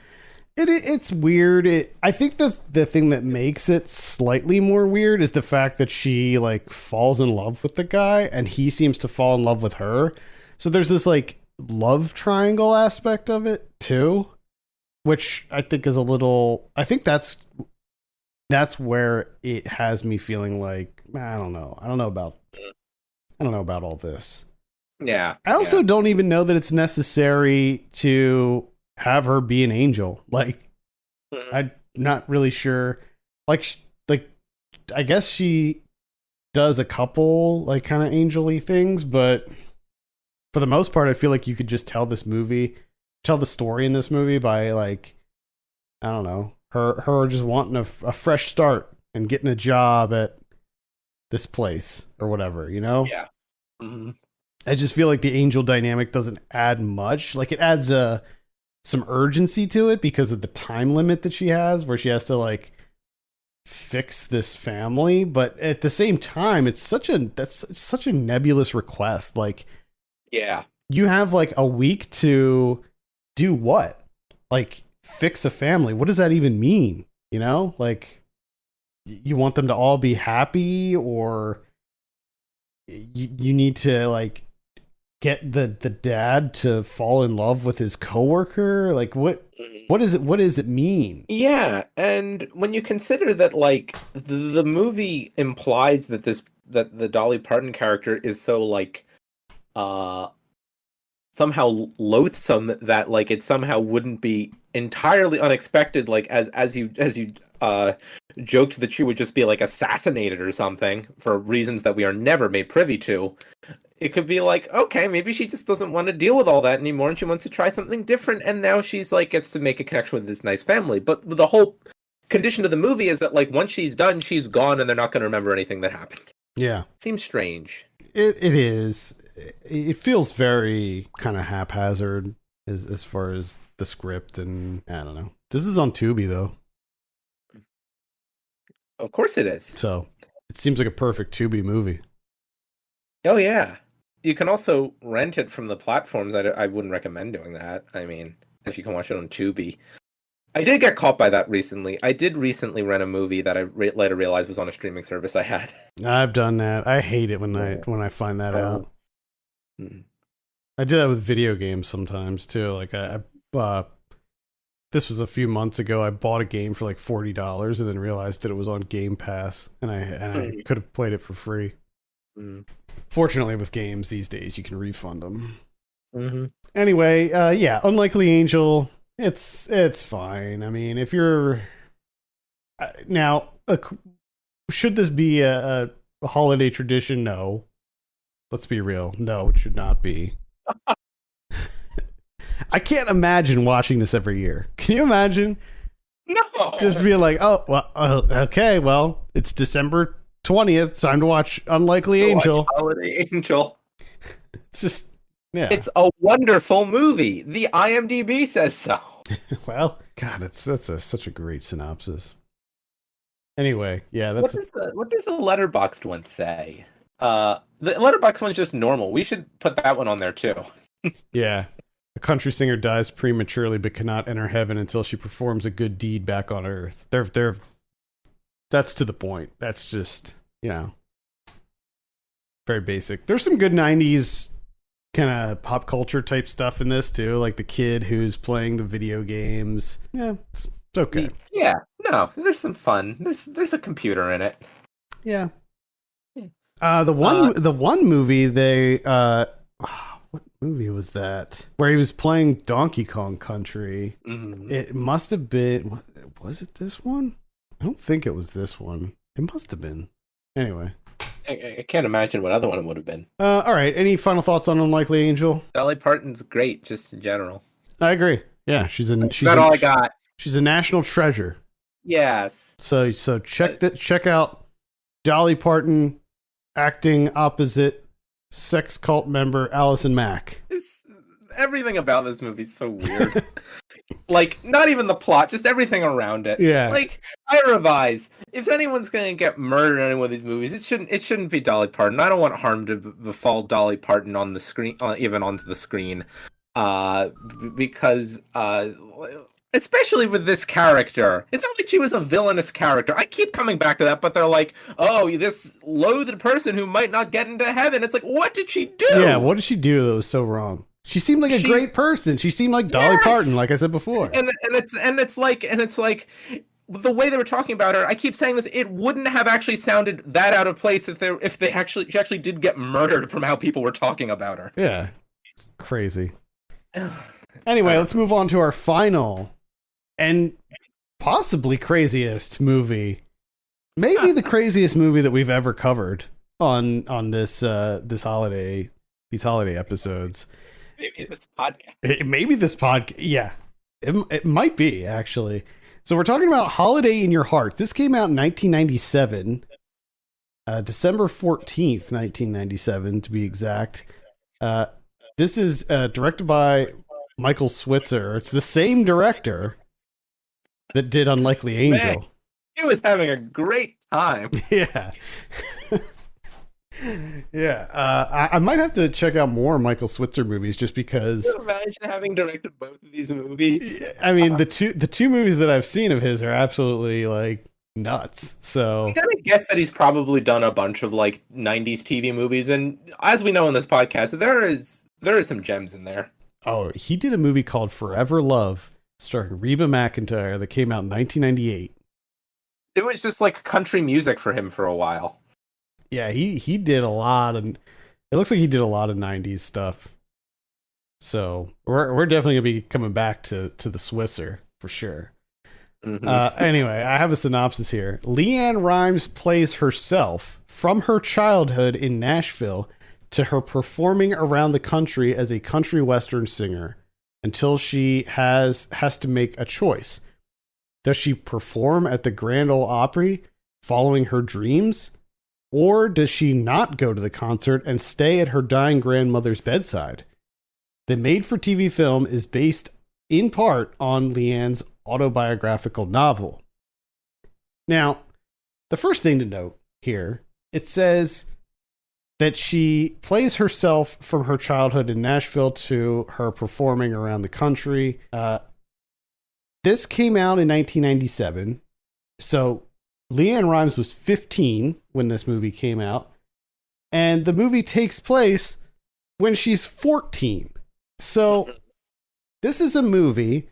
it's weird. I think the thing that makes it slightly more weird is the fact that she like falls in love with the guy, and he seems to fall in love with her. So there's this like love triangle aspect of it too, which I think is a little. I think that's where it has me feeling like I don't know about all this. Yeah. I also don't even know that it's necessary to have her be an angel. Like, I'm not really sure. Like, I guess she does a couple, like, kind of angel-y things, but for the most part, I feel like you could just tell the story in this movie by, like, I don't know, her just wanting a fresh start and getting a job at this place or whatever, you know? Yeah. Mm-hmm. I just feel like the angel dynamic doesn't add much. Like it adds some urgency to it because of the time limit that she has, where she has to like fix this family. But at the same time, that's such a nebulous request. Like, yeah, you have like a week to do what? Like fix a family. What does that even mean? You know, like you want them to all be happy, or you need to like get the dad to fall in love with his coworker. Like what is it? What does it mean? Yeah, and when you consider that, like the movie implies that the Dolly Parton character is so like somehow loathsome that like it somehow wouldn't be entirely unexpected, like as you joked that she would just be like assassinated or something for reasons that we are never made privy to. It could be like, okay, maybe she just doesn't want to deal with all that anymore and she wants to try something different, and now she's like gets to make a connection with this nice family. But the whole condition of the movie is that like once she's done, she's gone and they're not going to remember anything that happened. Yeah. Seems strange. It is. It feels very kind of haphazard as far as the script, and I don't know. This is on Tubi though. Of course it is. So it seems like a perfect Tubi movie. Oh yeah. You can also rent it from the platforms. I wouldn't recommend doing that. I mean, if you can watch it on Tubi. I did get caught by that recently. I did recently rent a movie that I later realized was on a streaming service I had. I've done that. I hate it when I find that out. I do that with video games sometimes too. Like this was a few months ago. I bought a game for like $40 and then realized that it was on Game Pass, and I could have played it for free. Fortunately, with games these days, you can refund them. Mm-hmm. Anyway, yeah, Unlikely Angel. It's fine. I mean, if you're now, should this be a holiday tradition? No. Let's be real. No, it should not be. I can't imagine watching this every year. Can you imagine No. Just being like, oh, well, okay, well, it's December 20th. Time to watch Unlikely Angel. Holiday Angel. It's just, yeah. It's a wonderful movie. The IMDb says so. Well, God, that's such a great synopsis. Anyway, yeah, that's What does the Letterboxd one say? The Letterboxd one's just normal. We should put that one on there too. yeah. A country singer dies prematurely but cannot enter heaven until she performs a good deed back on earth. That's to the point. That's just, very basic. There's some good 90s kind of pop culture type stuff in this too, like the kid who's playing the video games. Yeah, it's okay. Yeah, no, there's some fun. There's a computer in it. Yeah. The one movie they what movie was that? Where he was playing Donkey Kong Country. Mm-hmm. It must have been. Was it this one? I don't think it was this one. It must have been. Anyway. I can't imagine what other one it would have been. All right. Any final thoughts on Unlikely Angel? Dolly Parton's great, just in general. I agree. Yeah, she's all I got. She's a national treasure. Yes. So check out Dolly Parton acting opposite sex cult member Allison Mack. Everything about this movie is so weird. Like, not even the plot, just everything around it. Yeah. Like, I revise. If anyone's going to get murdered in any one of these movies, it shouldn't be Dolly Parton. I don't want harm to befall Dolly Parton on the screen, even onto the screen, because especially with this character, it's not like she was a villainous character. I keep coming back to that, but they're like, "Oh, this loathed person who might not get into heaven." It's like, what did she do? Yeah, what did she do that was so wrong? She seemed like a great person. She seemed like Dolly Parton, like I said before. And it's like the way they were talking about her. I keep saying this. It wouldn't have actually sounded that out of place if she actually did get murdered from how people were talking about her. Yeah, it's crazy. Anyway, let's move on to our final and possibly craziest movie. Maybe the craziest movie that we've ever covered on this these holiday episodes. Maybe this podcast. Yeah, it might be actually. So we're talking about Holiday in Your Heart. This came out in 1997, December 14th, 1997 to be exact. This is directed by Michael Switzer. It's the same director that did Unlikely Angel. Man, he was having a great time. Yeah. Yeah, I might have to check out more Michael Switzer movies just because. Can you imagine having directed both of these movies? I mean, the two movies that I've seen of his are absolutely like nuts. So I gotta guess that he's probably done a bunch of like 90s TV movies, and as we know in this podcast, there is some gems in there. Oh, he did a movie called Forever Love, starring Reba McEntire, that came out in 1998. It was just like country music for him for a while. Yeah, he did a lot of. It looks like he did a lot of 90s stuff. So we're definitely gonna be coming back to the Switzer for sure. Mm-hmm. Anyway, I have a synopsis here. Leanne Rimes plays herself from her childhood in Nashville to her performing around the country as a country western singer until she has to make a choice. Does she perform at the Grand Ole Opry following her dreams? Or does she not go to the concert and stay at her dying grandmother's bedside? The made-for-TV film is based in part on Leanne's autobiographical novel. Now, the first thing to note here, it says that she plays herself from her childhood in Nashville to her performing around the country. This came out in 1997, so Leanne Rimes was 15 when this movie came out, and the movie takes place when she's 14. So this is a movie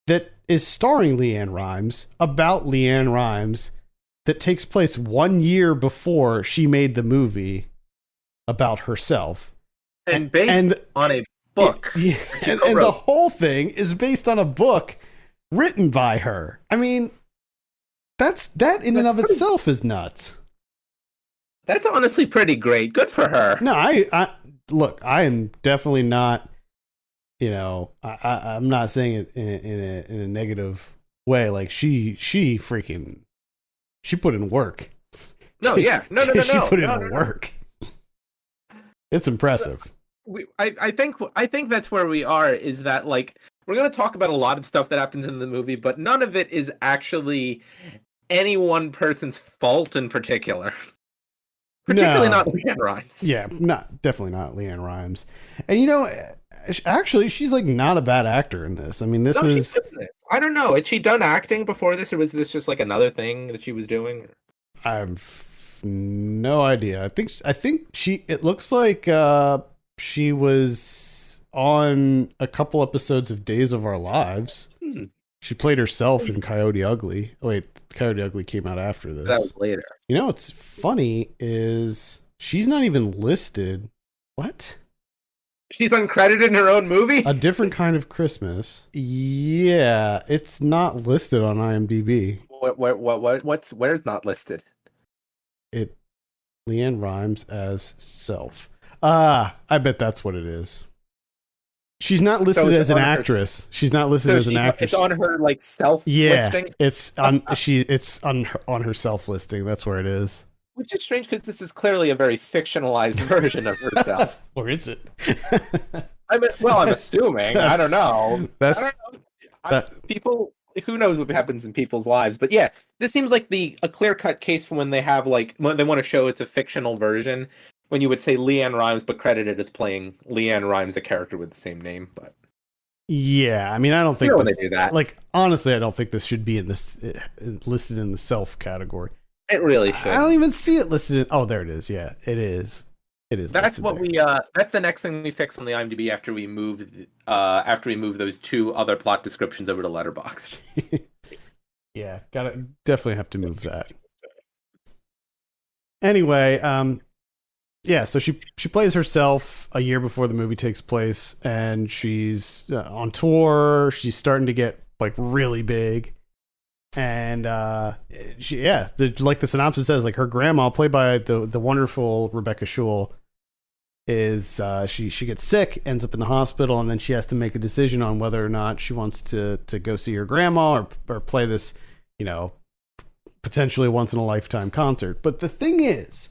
that is starring Leanne Rimes, about Leanne Rimes, that takes place 1 year before she made the movie about herself. And based on a book. And the whole thing is based on a book written by her. I mean, that in and of itself is nuts. That's honestly pretty great. Good for her. No, I look, I am definitely not, I'm not saying it in a negative way. Like she freaking she put in work. No, yeah, no, She put in no. work. It's impressive. I think that's where we are. Is that like we're gonna talk about a lot of stuff that happens in the movie, but none of it is actually any one person's fault in particular. Particularly not Leanne Rimes. Yeah, definitely not Leanne Rimes. And you know, actually, she's like not a bad actor in this. I mean, this is. I don't know. Had she done acting before this, or was this just like another thing that she was doing? I've no idea. I think she. It looks like she was on a couple episodes of Days of Our Lives. She played herself in Coyote Ugly. Oh, wait, Coyote Ugly came out after this. That was later. You know what's funny is she's not even listed. What? She's uncredited in her own movie? A Different Kind of Christmas. Yeah, it's not listed on IMDb. Where's not listed? Leanne Rimes as self. I bet that's what it is. She's not listed as an actress. She's not listed as an actress. It's on her like self listing. It's on it's on her self listing. That's where it is. Which is strange because this is clearly a very fictionalized version of herself. Or is it? I'm assuming. I don't know. People, who knows what happens in people's lives? But yeah, this seems like a clear-cut case for when they have when they want to show it's a fictional version. When you would say Leanne Rimes, but credited as playing Leanne Rimes, a character with the same name, but yeah, I mean, I don't think when they do that. Like, honestly, I don't think this should be in this listed in the self category. It really should. I don't even see it listed. Oh, there it is. Yeah, it is. It is. That's what that's the next thing we fix on the IMDb after we move those two other plot descriptions over to Letterboxd. Yeah, definitely have to move that. Anyway, yeah, so she plays herself a year before the movie takes place, and she's on tour. She's starting to get like really big, and like the synopsis says, like her grandma, played by the wonderful Rebecca Schull, is she gets sick, ends up in the hospital, and then she has to make a decision on whether or not she wants to go see her grandma or play this, potentially once in a lifetime concert. But the thing is,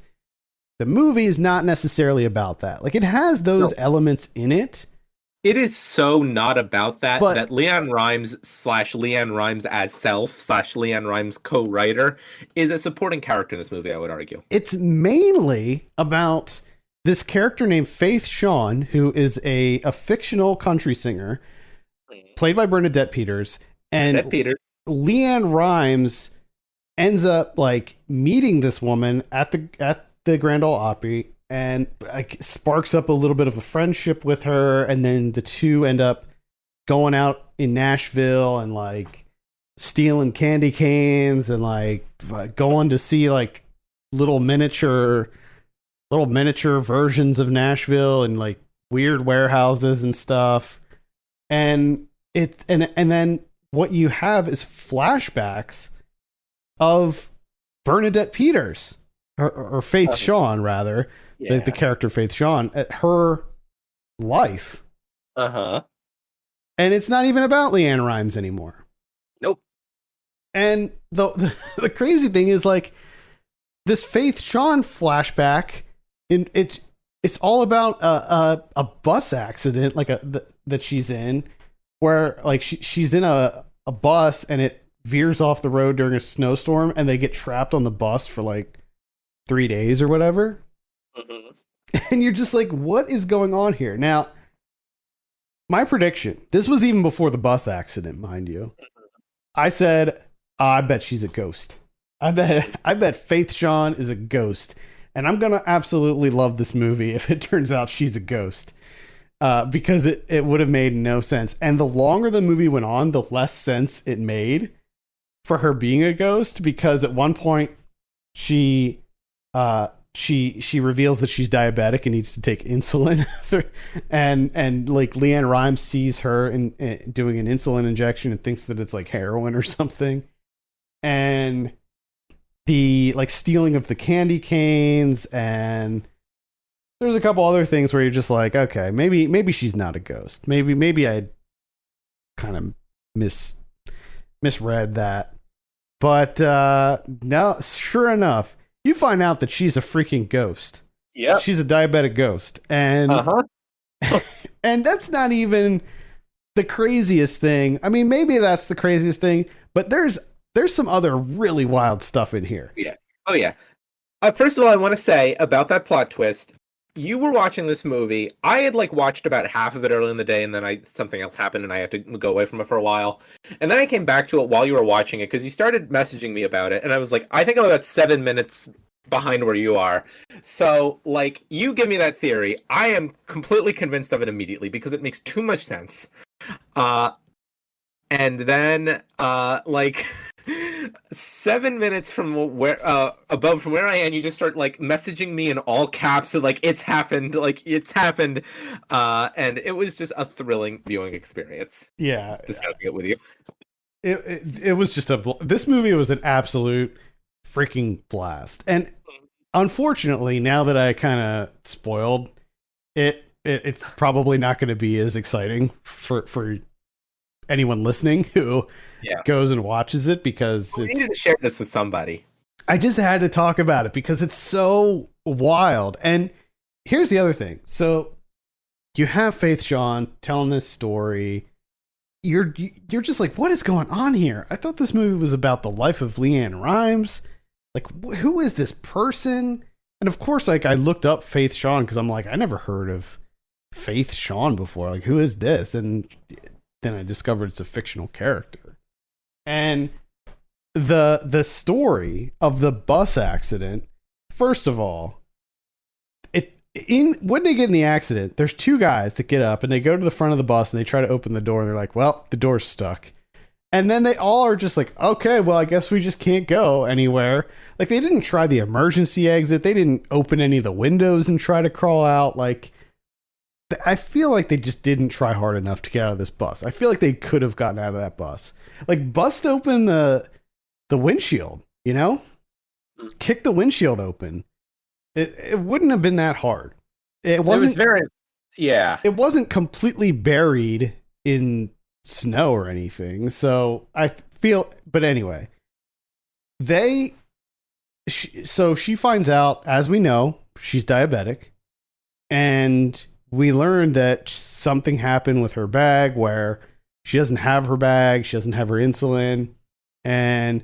the movie is not necessarily about that. Like, it has those elements in it. It is so not about that, that Leanne Rimes / Leanne Rimes as self / Leanne Rimes co-writer is a supporting character in this movie, I would argue. It's mainly about this character named Faith Shawn, who is a fictional country singer, played by Bernadette Peters. And Leanne Rimes ends up like meeting this woman at the Grand Ole Opry, and like sparks up a little bit of a friendship with her, and then the two end up going out in Nashville and like stealing candy canes and like going to see like little miniature versions of Nashville and like weird warehouses and stuff. And then what you have is flashbacks of Bernadette Peters. Or Faith Shawn, rather, the character Faith Shawn, at her life. And it's not even about Leanne Rimes anymore. Nope. And the crazy thing is, like, this Faith Shawn flashback, it's all about a bus accident, like that she's in, where like she's in a bus and it veers off the road during a snowstorm, and they get trapped on the bus for like 3 days or whatever. And you're just like, what is going on here? Now, my prediction, this was even before the bus accident, mind you. I said, I bet she's a ghost. I bet Faith Shawn is a ghost. And I'm going to absolutely love this movie if it turns out she's a ghost. Because it would have made no sense. And the longer the movie went on, the less sense it made for her being a ghost. Because at one point, she reveals that she's diabetic and needs to take insulin, and like Leanne Rimes sees her in doing an insulin injection and thinks that it's like heroin or something, and the like stealing of the candy canes, and there's a couple other things where you're just like, okay, maybe she's not a ghost. Maybe I kind of misread that. But now, sure enough, you find out that she's a freaking ghost. Yeah. She's a diabetic ghost. And and that's not even the craziest thing. I mean, maybe that's the craziest thing, but there's some other really wild stuff in here. Yeah. Oh, yeah. First of all, I want to say about that plot twist. You were watching this movie. I had watched about half of it early in the day, and then something else happened, and I had to go away from it for a while. And then I came back to it while you were watching it because you started messaging me about it, and I was like, I think I'm about 7 minutes behind where you are. So, you give me that theory. I am completely convinced of it immediately because it makes too much sense. And then, 7 minutes from where above from where I am, you just start messaging me in all caps and it's happened, it's happened, and it was just a thrilling viewing experience. Yeah, discussing it with you. It was just this movie was an absolute freaking blast, and unfortunately, now that I kind of spoiled it, it's probably not going to be as exciting for anyone listening who goes and watches it, because we needed to share this with somebody. I just had to talk about it because it's so wild. And here's the other thing. So you have Faith Shawn telling this story. You're just like, what is going on here? I thought this movie was about the life of Leanne Rimes. Who is this person? And of course, I looked up Faith Shawn because I'm like, I never heard of Faith Shawn before. Who is this? And then I discovered it's a fictional character. And the story of the bus accident, first of all, when they get in the accident, there's two guys that get up and they go to the front of the bus and they try to open the door and they're like, well, the door's stuck. And then they all are just like, okay, well, I guess we just can't go anywhere. They didn't try the emergency exit. They didn't open any of the windows and try to crawl out. I feel like they just didn't try hard enough to get out of this bus. I feel like they could have gotten out of that bus. Bust open the windshield, Kick the windshield open. It wouldn't have been that hard. It wasn't It wasn't completely buried in snow or anything. So I feel, but anyway, so she finds out, as we know, she's diabetic, and we learned that something happened with her bag where she doesn't have her bag, she doesn't have her insulin, and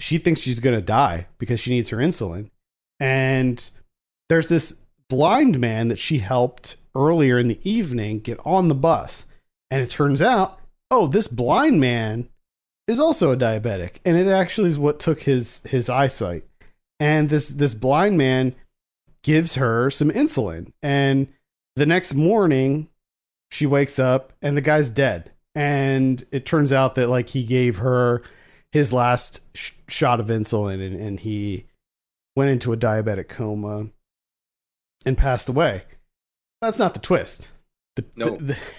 she thinks she's going to die because she needs her insulin. And there's this blind man that she helped earlier in the evening get on the bus. And it turns out, this blind man is also a diabetic. And it actually is what took his eyesight. And this blind man gives her some insulin. And the next morning, she wakes up and the guy's dead. And it turns out that he gave her his last shot of insulin and he went into a diabetic coma and passed away. That's not the twist.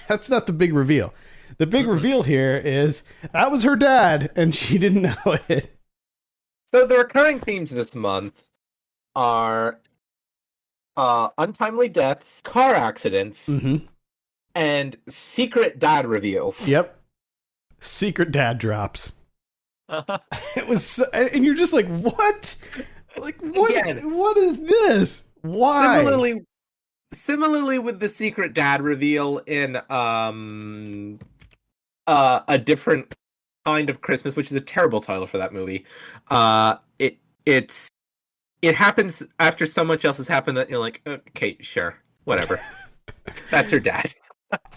That's not the big reveal. The big reveal here is that was her dad and she didn't know it. So the recurring themes this month are untimely deaths, car accidents, and secret dad reveals. Yep. Secret dad drops. It was, and you're just like, what? What? Again, what is this? Why? Similarly with the secret dad reveal in A Different Kind of Christmas, which is a terrible title for that movie. It happens after so much else has happened that you're like, okay, sure, whatever. That's her dad.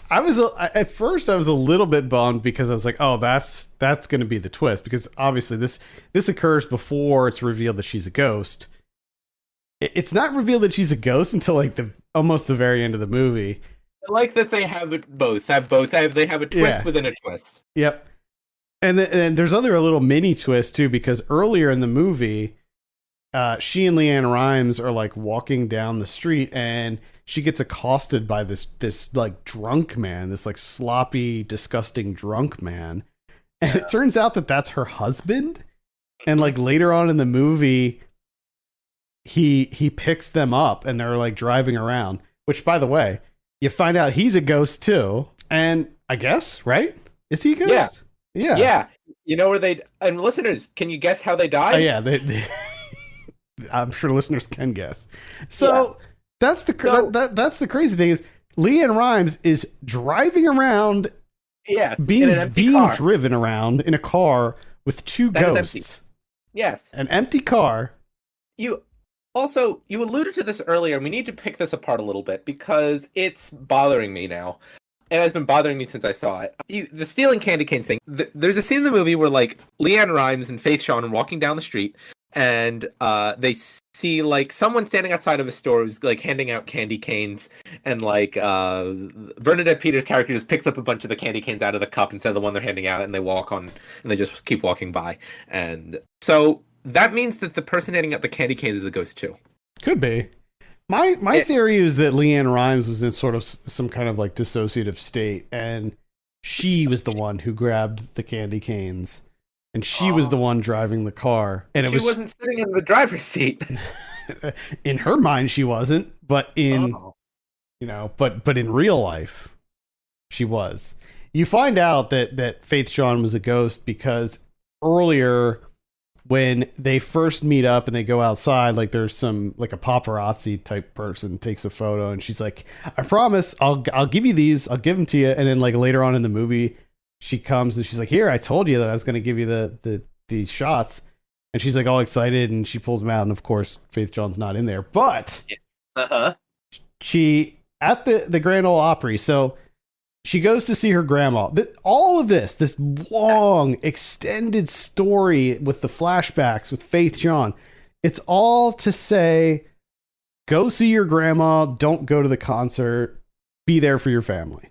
At first I was a little bit bummed because I was like, oh, that's going to be the twist, because obviously this occurs before it's revealed that she's a ghost. It's not revealed that she's a ghost until almost the very end of the movie. I like that they have it both. They have a twist within a twist. Yep. And there's other little mini twists too, because earlier in the movie, she and Leanne Rimes are walking down the street and she gets accosted by this drunk man, this sloppy, disgusting drunk man. And it turns out that that's her husband. And later on in the movie, he picks them up and they're driving around, which, by the way, you find out he's a ghost too. And I guess, right? Is he a ghost? Yeah. You know where they and listeners, can you guess how they Oh died? yeah, I'm sure listeners can guess. Yeah. So that's the So that's the crazy thing is Leanne Rhymes is driving around, yes, in an empty being car driven around in a car with two that is empty. ghosts, Yes. an empty car. You also you alluded to this earlier, and we need to pick this apart a little bit because it's bothering me now. And it's been bothering me since I saw it. The stealing candy canes thing. There's a scene in the movie where like Leanne Rhymes and Faith Shawn are walking down the street, and they see like someone standing outside of a store who's like handing out candy canes, and like Bernadette Peters' character just picks up a bunch of the candy canes out of the cup instead of the one they're handing out, and they walk on, and they just keep walking by, and so that means that the person handing out the candy canes is a ghost too. Could be. My theory is that Leanne Rhymes was in sort of some kind of like dissociative state, and she was the one who grabbed the candy canes, and she was the one driving the car, and she wasn't sitting in the driver's seat. in her mind she wasn't, but in Oh. but in real life she was. You find out that Faith Shawn was a ghost because earlier when they first meet up and they go outside, like there's some like a paparazzi type person takes a photo, and she's like, "I promise, I'll give you these, I'll give them to you." And then like later on in the movie, she comes and she's like, "Here, I told you that I was going to give you these shots," and she's like all excited and she pulls them out, and of course Faith John's not in there, but she at the Grand Ole Opry, so. She goes to see her grandma. All of this long, extended story with the flashbacks with Faith Shawn, it's all to say, go see your grandma, don't go to the concert, be there for your family.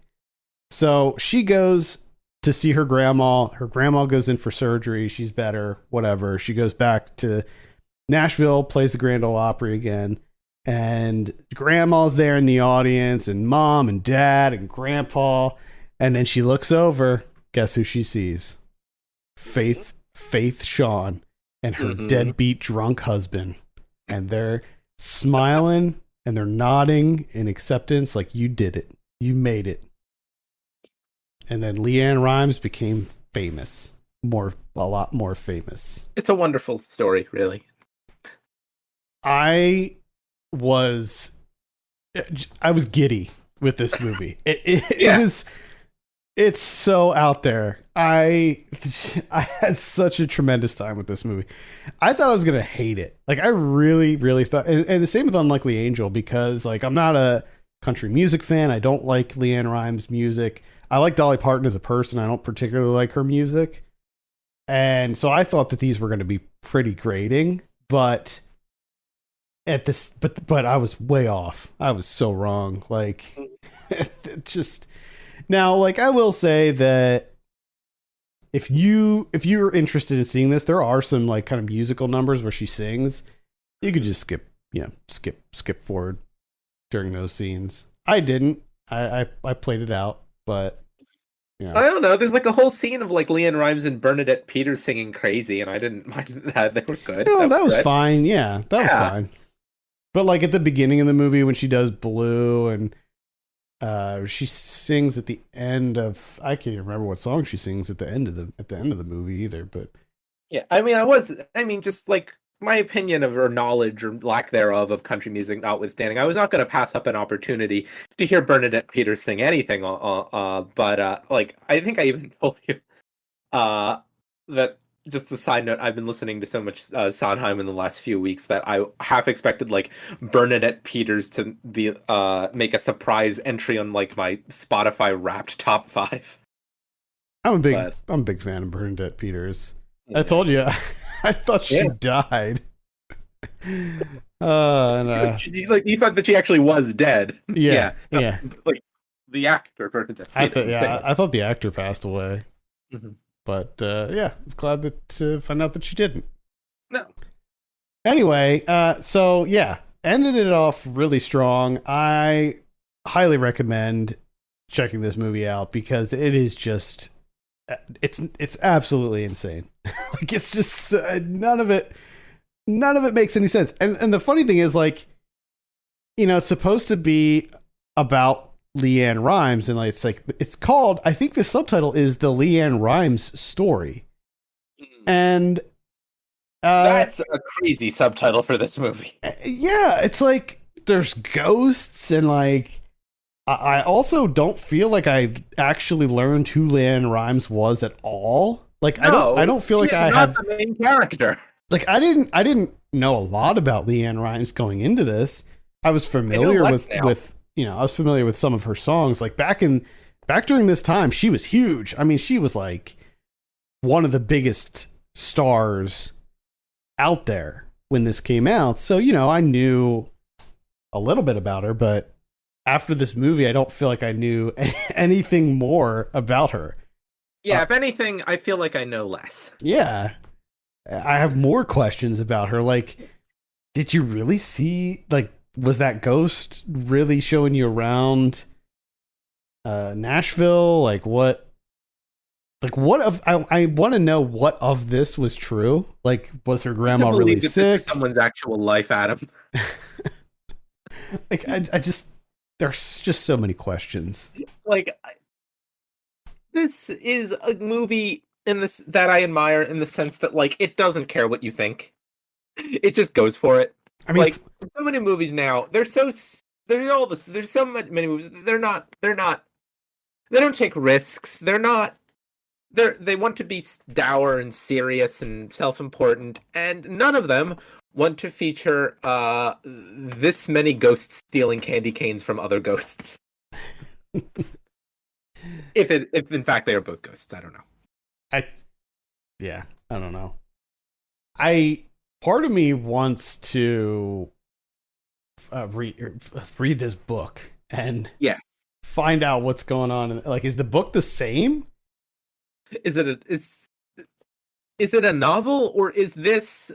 So she goes to see her grandma. Her grandma goes in for surgery. She's better, whatever. She goes back to Nashville, plays the Grand Ole Opry again. And grandma's there in the audience, and mom and dad and grandpa. And then she looks over. Guess who she sees? Faith Shawn and her deadbeat drunk husband. And they're smiling and they're nodding in acceptance like, you did it. You made it. And then Leanne Rhymes became famous. A lot more famous. It's a wonderful story, really. I was giddy with this movie. It's so out there. I had such a tremendous time with this movie. I thought I was gonna hate it. Like I really, really thought, and the same with Unlikely Angel, because like I'm not a country music fan. I don't like Leanne Rhymes' music. I like Dolly Parton as a person. I don't particularly like her music. And so I thought that these were going to be pretty grating, but but I was way off. I was so wrong. Like just now, like I will say that if you're interested in seeing this, there are some like kind of musical numbers where she sings. You could just skip forward during those scenes. I didn't. I played it out, but yeah. I don't know. There's like a whole scene of like Leanne Rhymes and Bernadette Peters singing "Crazy," and I didn't mind that. They were good. No, that was good. fine. Yeah, that was fine. But like at the beginning of the movie when she does Blue and she sings at the end of, I can't even remember what song she sings at the end of the movie either, but yeah, I mean just like my opinion of her knowledge or lack thereof of country music notwithstanding, I was not going to pass up an opportunity to hear Bernadette Peters sing anything. But like I think I even told you that. Just a side note, I've been listening to so much Sondheim in the last few weeks that I half expected like Bernadette Peters to be make a surprise entry on like my Spotify Wrapped top 5. I'm a big fan of Bernadette Peters. Yeah. I told you, I thought she died. And, you thought that she actually was dead. Yeah. Like the actor Bernadette Peters. I thought the actor passed away. Mm-hmm. But I was glad to find out that she didn't. No. Anyway, so yeah, ended it off really strong. I highly recommend checking this movie out because it is just it's absolutely insane. Like it's just none of it makes any sense. And the funny thing is, like, you know, it's supposed to be about Leanne Rhymes, and like it's called, I think the subtitle is The Leanne Rhymes Story, And That's a crazy subtitle for this movie. yeah, it's like there's ghosts and like I also don't feel like I actually learned who Leanne Rimes was at all. Like I don't feel like I have the main character. like I didn't know a lot about Leanne Rimes going into this. I was familiar with I was familiar with some of her songs. Like back during this time, she was huge. I mean, she was like one of the biggest stars out there when this came out. So, I knew a little bit about her, but after this movie, I don't feel like I knew anything more about her. Yeah, if anything, I feel like I know less. Yeah. I have more questions about her. Like, did you really see, like, was that ghost really showing you around Nashville? Like, what of, I want to know what of this was true. Like, was her grandma really sick? This is someone's actual life, Adam. Like, I just, there's just so many questions. Like, this is a movie that I admire in the sense that, like, it doesn't care what you think. It just goes for it. I mean, like, so many movies now, there's so many movies. They don't take risks. They want to be dour and serious and self-important, and none of them want to feature this many ghosts stealing candy canes from other ghosts. if in fact they are both ghosts, I don't know. I don't know. Part of me wants to read this book and find out what's going on. Like, is the book the same? Is it a novel, or is this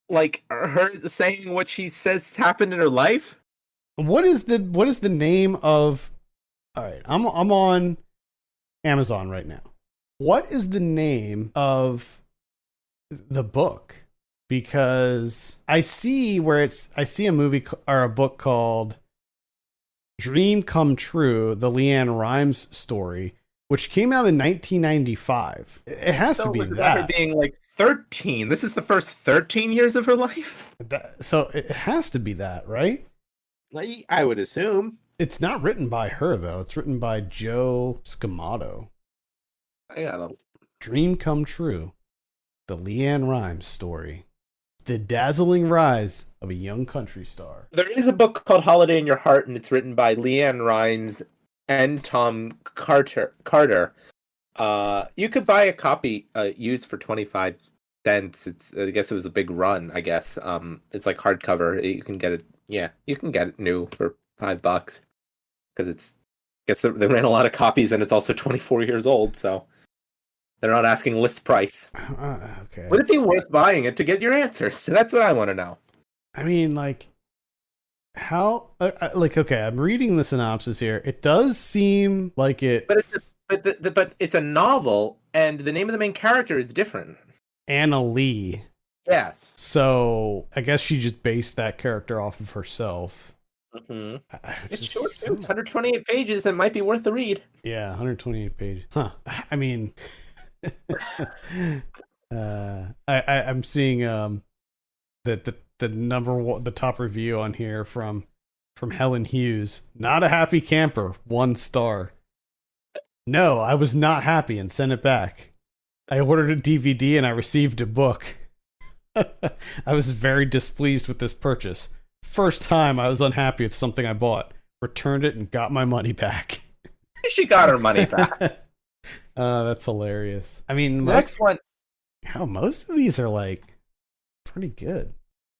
like her saying what she says happened in her life? What is the name of? All right, I'm on Amazon right now. What is the name of the book? Because I see a movie or a book called Dream Come True, the Leanne Rimes story, which came out in 1995. It has to be that. Her being like 13. This is the first 13 years of her life. So it has to be that, right? I would assume. It's not written by her though. It's written by Joe Scamato. Dream Come True, the Leanne Rimes story. The dazzling rise of a young country star. There is a book called Holiday in Your Heart, and it's written by Leanne Rimes and Tom Carter. You could buy a copy used for 25 cents. I guess it was a big run, I guess. It's like hardcover. You can get it. Yeah, you can get it new for $5 because they ran a lot of copies, and it's also 24 years old, so they're not asking list price. Okay. Would it be worth buying it to get your answers? That's what I want to know. I mean, like, how? Okay, I'm reading the synopsis here. It does seem like it, but it's a novel, and the name of the main character is different. Anna Lee. Yes. So I guess she just based that character off of herself. Mm-hmm. It's short. It's 128 pages. It might be worth the read. Yeah, 128 pages. Huh. I mean, I'm seeing the number one, the top review on here from Helen Hughes. Not a happy camper. 1 star. No, I was not happy and sent it back. I ordered a DVD and I received a book. I was very displeased with this purchase. First time I was unhappy with something I bought. Returned it and got my money back. She got her money back. That's hilarious. I mean, most of these are like pretty good.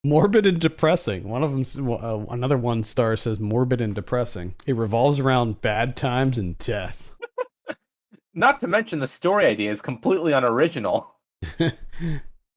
Morbid and depressing. One of them's another 1 star says morbid and depressing. It revolves around bad times and death. Not to mention the story idea is completely unoriginal.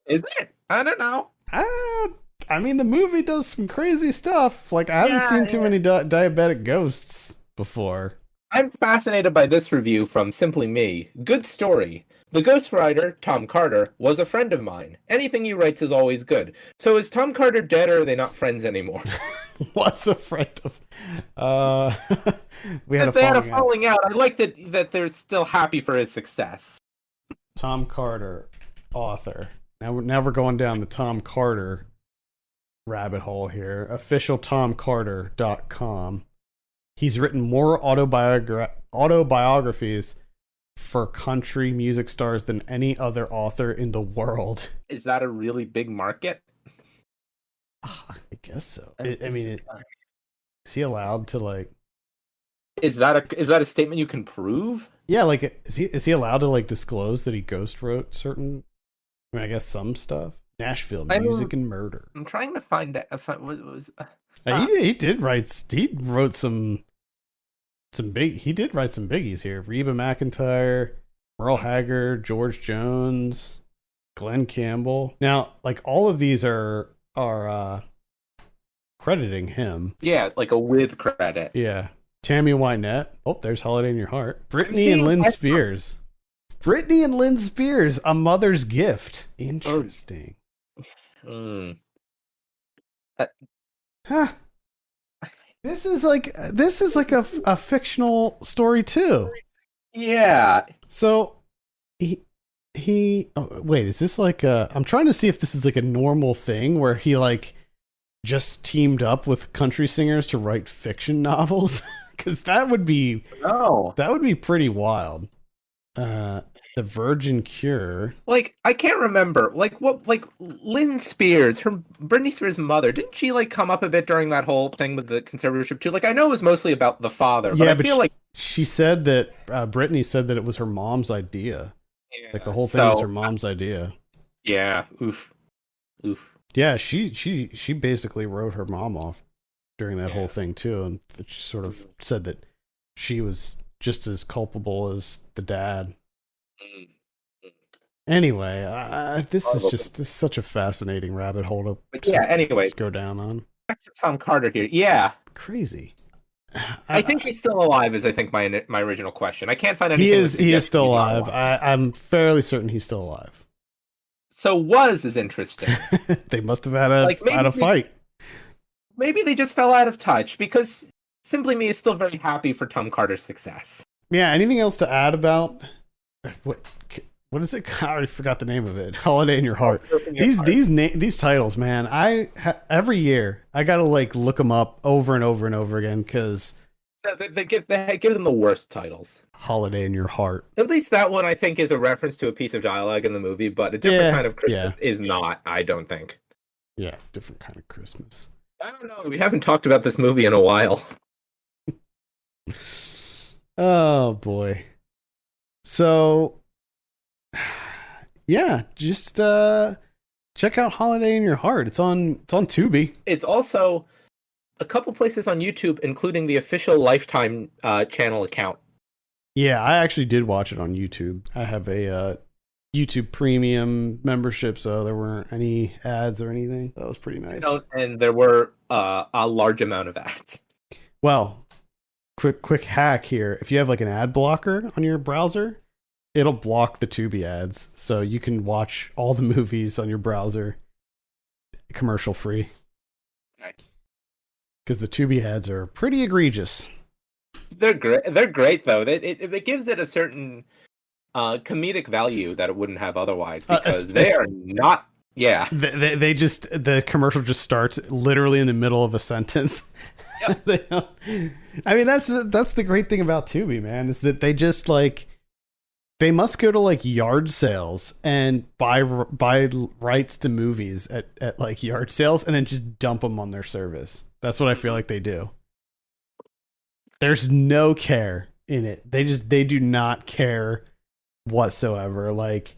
Is it? I don't know. I mean, the movie does some crazy stuff. Like, I haven't seen too many diabetic ghosts before. I'm fascinated by this review from Simply Me. Good story. The ghostwriter, Tom Carter, was a friend of mine. Anything he writes is always good. So is Tom Carter dead, or are they not friends anymore? Was a friend of... They had a falling out. I like that they're still happy for his success. Tom Carter, author. Now we're going down the Tom Carter rabbit hole here. Officialtomcarter.com. He's written more autobiographies for country music stars than any other author in the world. Is that a really big market? I guess so. Is he allowed to like? Is that a statement you can prove? Yeah, like is he allowed to like disclose that he ghost wrote certain? I mean, I guess some stuff. Nashville, Music and Murder. I'm trying to find out if what was. He did write. He wrote some big. He did write some biggies here. Reba McEntire, Merle Haggard, George Jones, Glenn Campbell. Now, like all of these are crediting him. Yeah, like a with credit. Yeah. Tammy Wynette. Oh, there's Holiday in Your Heart. Brittany and Lynn Spears. Brittany and Lynn Spears, A Mother's Gift. Interesting. Huh. This is like a fictional story too. Yeah. So he wait, is this like I'm trying to see if this is like a normal thing where he like just teamed up with country singers to write fiction novels? Because that would be pretty wild. The Virgin Cure. Like, I can't remember. Like, what? Like, Lynn Spears, Britney Spears' mother, didn't she like come up a bit during that whole thing with the conservatorship too? Like, I know it was mostly about the father, but I feel like she said that Britney said that it was her mom's idea. Yeah, like the whole thing was her mom's idea. Yeah. Oof. Yeah, she basically wrote her mom off during that whole thing too, and she sort of said that she was just as culpable as the dad. Anyway, this is such a fascinating rabbit hole to anyway, go down on. Back to Tom Carter here. Yeah. Crazy. I think he's still alive is I think my original question. I can't find anything. He is still alive. I'm fairly certain he's still alive. So is interesting. They must have had a fight. Maybe they just fell out of touch because Simply Me is still very happy for Tom Carter's success. Yeah, anything else to add about what is it? I already forgot the name of it. Holiday in Your Heart. These titles, man. Every year I gotta like look them up over and over and over again because they give them the worst titles. Holiday in Your Heart. At least that one I think is a reference to a piece of dialogue in the movie, but a different kind of Christmas is not. I don't think. Yeah, different kind of Christmas. I don't know. We haven't talked about this movie in a while. Oh boy. So yeah, just check out Holiday in Your Heart. It's on Tubi. It's also a couple places on YouTube, including the official Lifetime channel account. Yeah, I actually did watch it on YouTube. I have a YouTube Premium membership, so there weren't any ads or anything. That was pretty nice. And there were a large amount of ads. Well, quick hack here. If you have like an ad blocker on your browser, it'll block the Tubi ads, so you can watch all the movies on your browser commercial free. Because the Tubi ads are pretty egregious. They're great. They're great though. It gives it a certain comedic value that it wouldn't have otherwise because they are not. Yeah, they just the commercial just starts literally in the middle of a sentence. Yep. I mean that's the great thing about Tubi, man, is that they just like they must go to like yard sales and buy rights to movies at like yard sales and then just dump them on their service. That's what I feel like they do. There's no care in it. They do not care whatsoever. Like,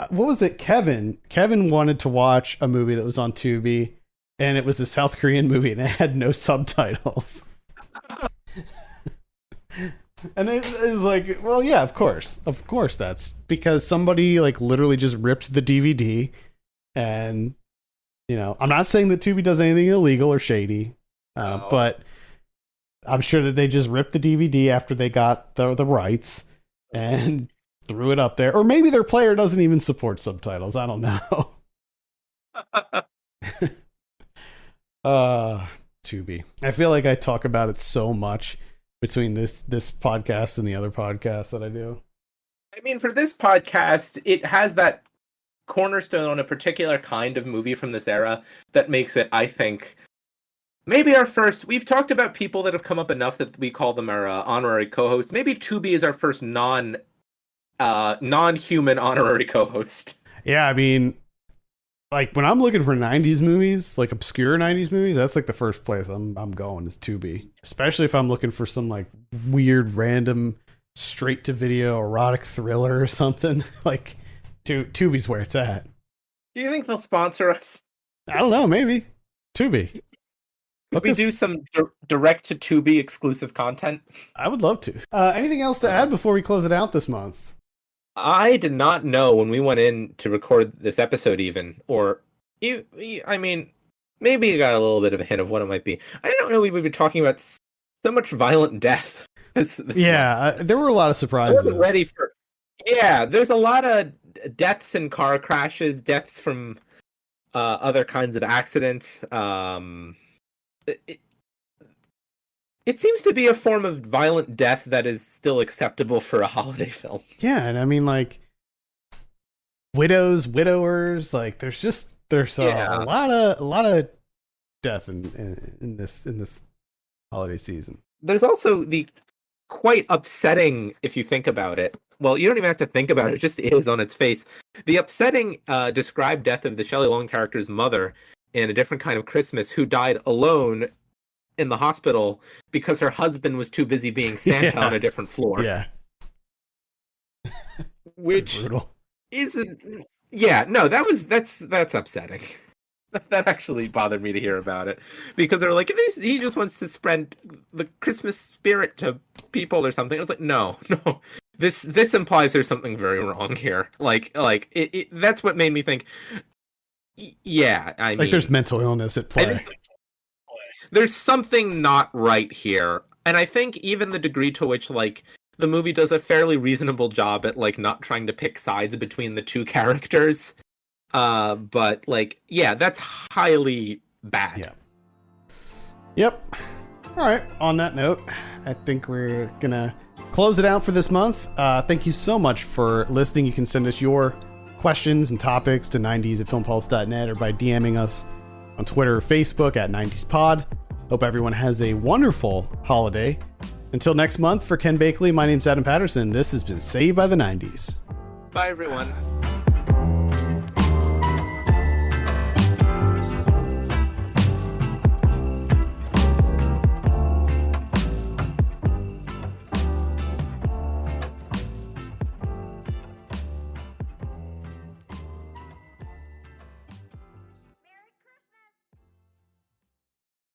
what was it? Kevin wanted to watch a movie that was on Tubi, and it was a South Korean movie, and it had no subtitles. And it was like, well, yeah, of course, that's because somebody like literally just ripped the DVD, and I'm not saying that Tubi does anything illegal or shady, but I'm sure that they just ripped the DVD after they got the rights and threw it up there. Or maybe their player doesn't even support subtitles. I don't know. Tubi. I feel like I talk about it so much between this podcast and the other podcast that I do. I mean, for this podcast, it has that cornerstone on a particular kind of movie from this era that makes it, I think, maybe our first. We've talked about people that have come up enough that we call them our honorary co-host. Maybe Tubi is our first non-human honorary co-host. Yeah, I mean, like when I'm looking for 90s movies, like obscure 90s movies, that's like the first place I'm going is Tubi. Especially if I'm looking for some like weird random straight to video erotic thriller or something. Like Tubi's where it's at. Do you think they'll sponsor us? I don't know, maybe. Tubi. Could we do some direct to Tubi exclusive content? I would love to. Anything else to add before we close it out this month? I did not know when we went in to record this episode even, or, I mean, maybe you got a little bit of a hint of what it might be. I don't know we would be talking about so much violent death. This there were a lot of surprises. I wasn't ready for... Yeah, there's a lot of deaths in car crashes, deaths from other kinds of accidents. It seems to be a form of violent death that is still acceptable for a holiday film. Yeah, and I mean, like, widows, widowers, like, there's a lot of death in this holiday season. There's also the quite upsetting, if you think about it. Well, you don't even have to think about it; it just is on its face. The upsetting described death of the Shelley Long character's mother in A Different Kind of Christmas, who died alone in the hospital because her husband was too busy being Santa on a different floor. Yeah. Which brutal. Isn't... Yeah, no, that's upsetting. That actually bothered me to hear about it, because they're like, he just wants to spread the Christmas spirit to people or something. I was like, no. This implies there's something very wrong here. Like that's what made me think. Yeah, I mean, like there's mental illness at play. There's something not right here, and I think even the degree to which like the movie does a fairly reasonable job at like not trying to pick sides between the two characters. But like, yeah, that's highly bad. Yeah. Yep. All right. On that note, I think we're gonna close it out for this month. Thank you so much for listening. You can send us your questions and topics to 90s@filmpulse.net or by DMing us on Twitter or Facebook at 90spod. Hope everyone has a wonderful holiday. Until next month, for Ken Bakley, my name's Adam Patterson. This has been Saved by the 90s. Bye, everyone.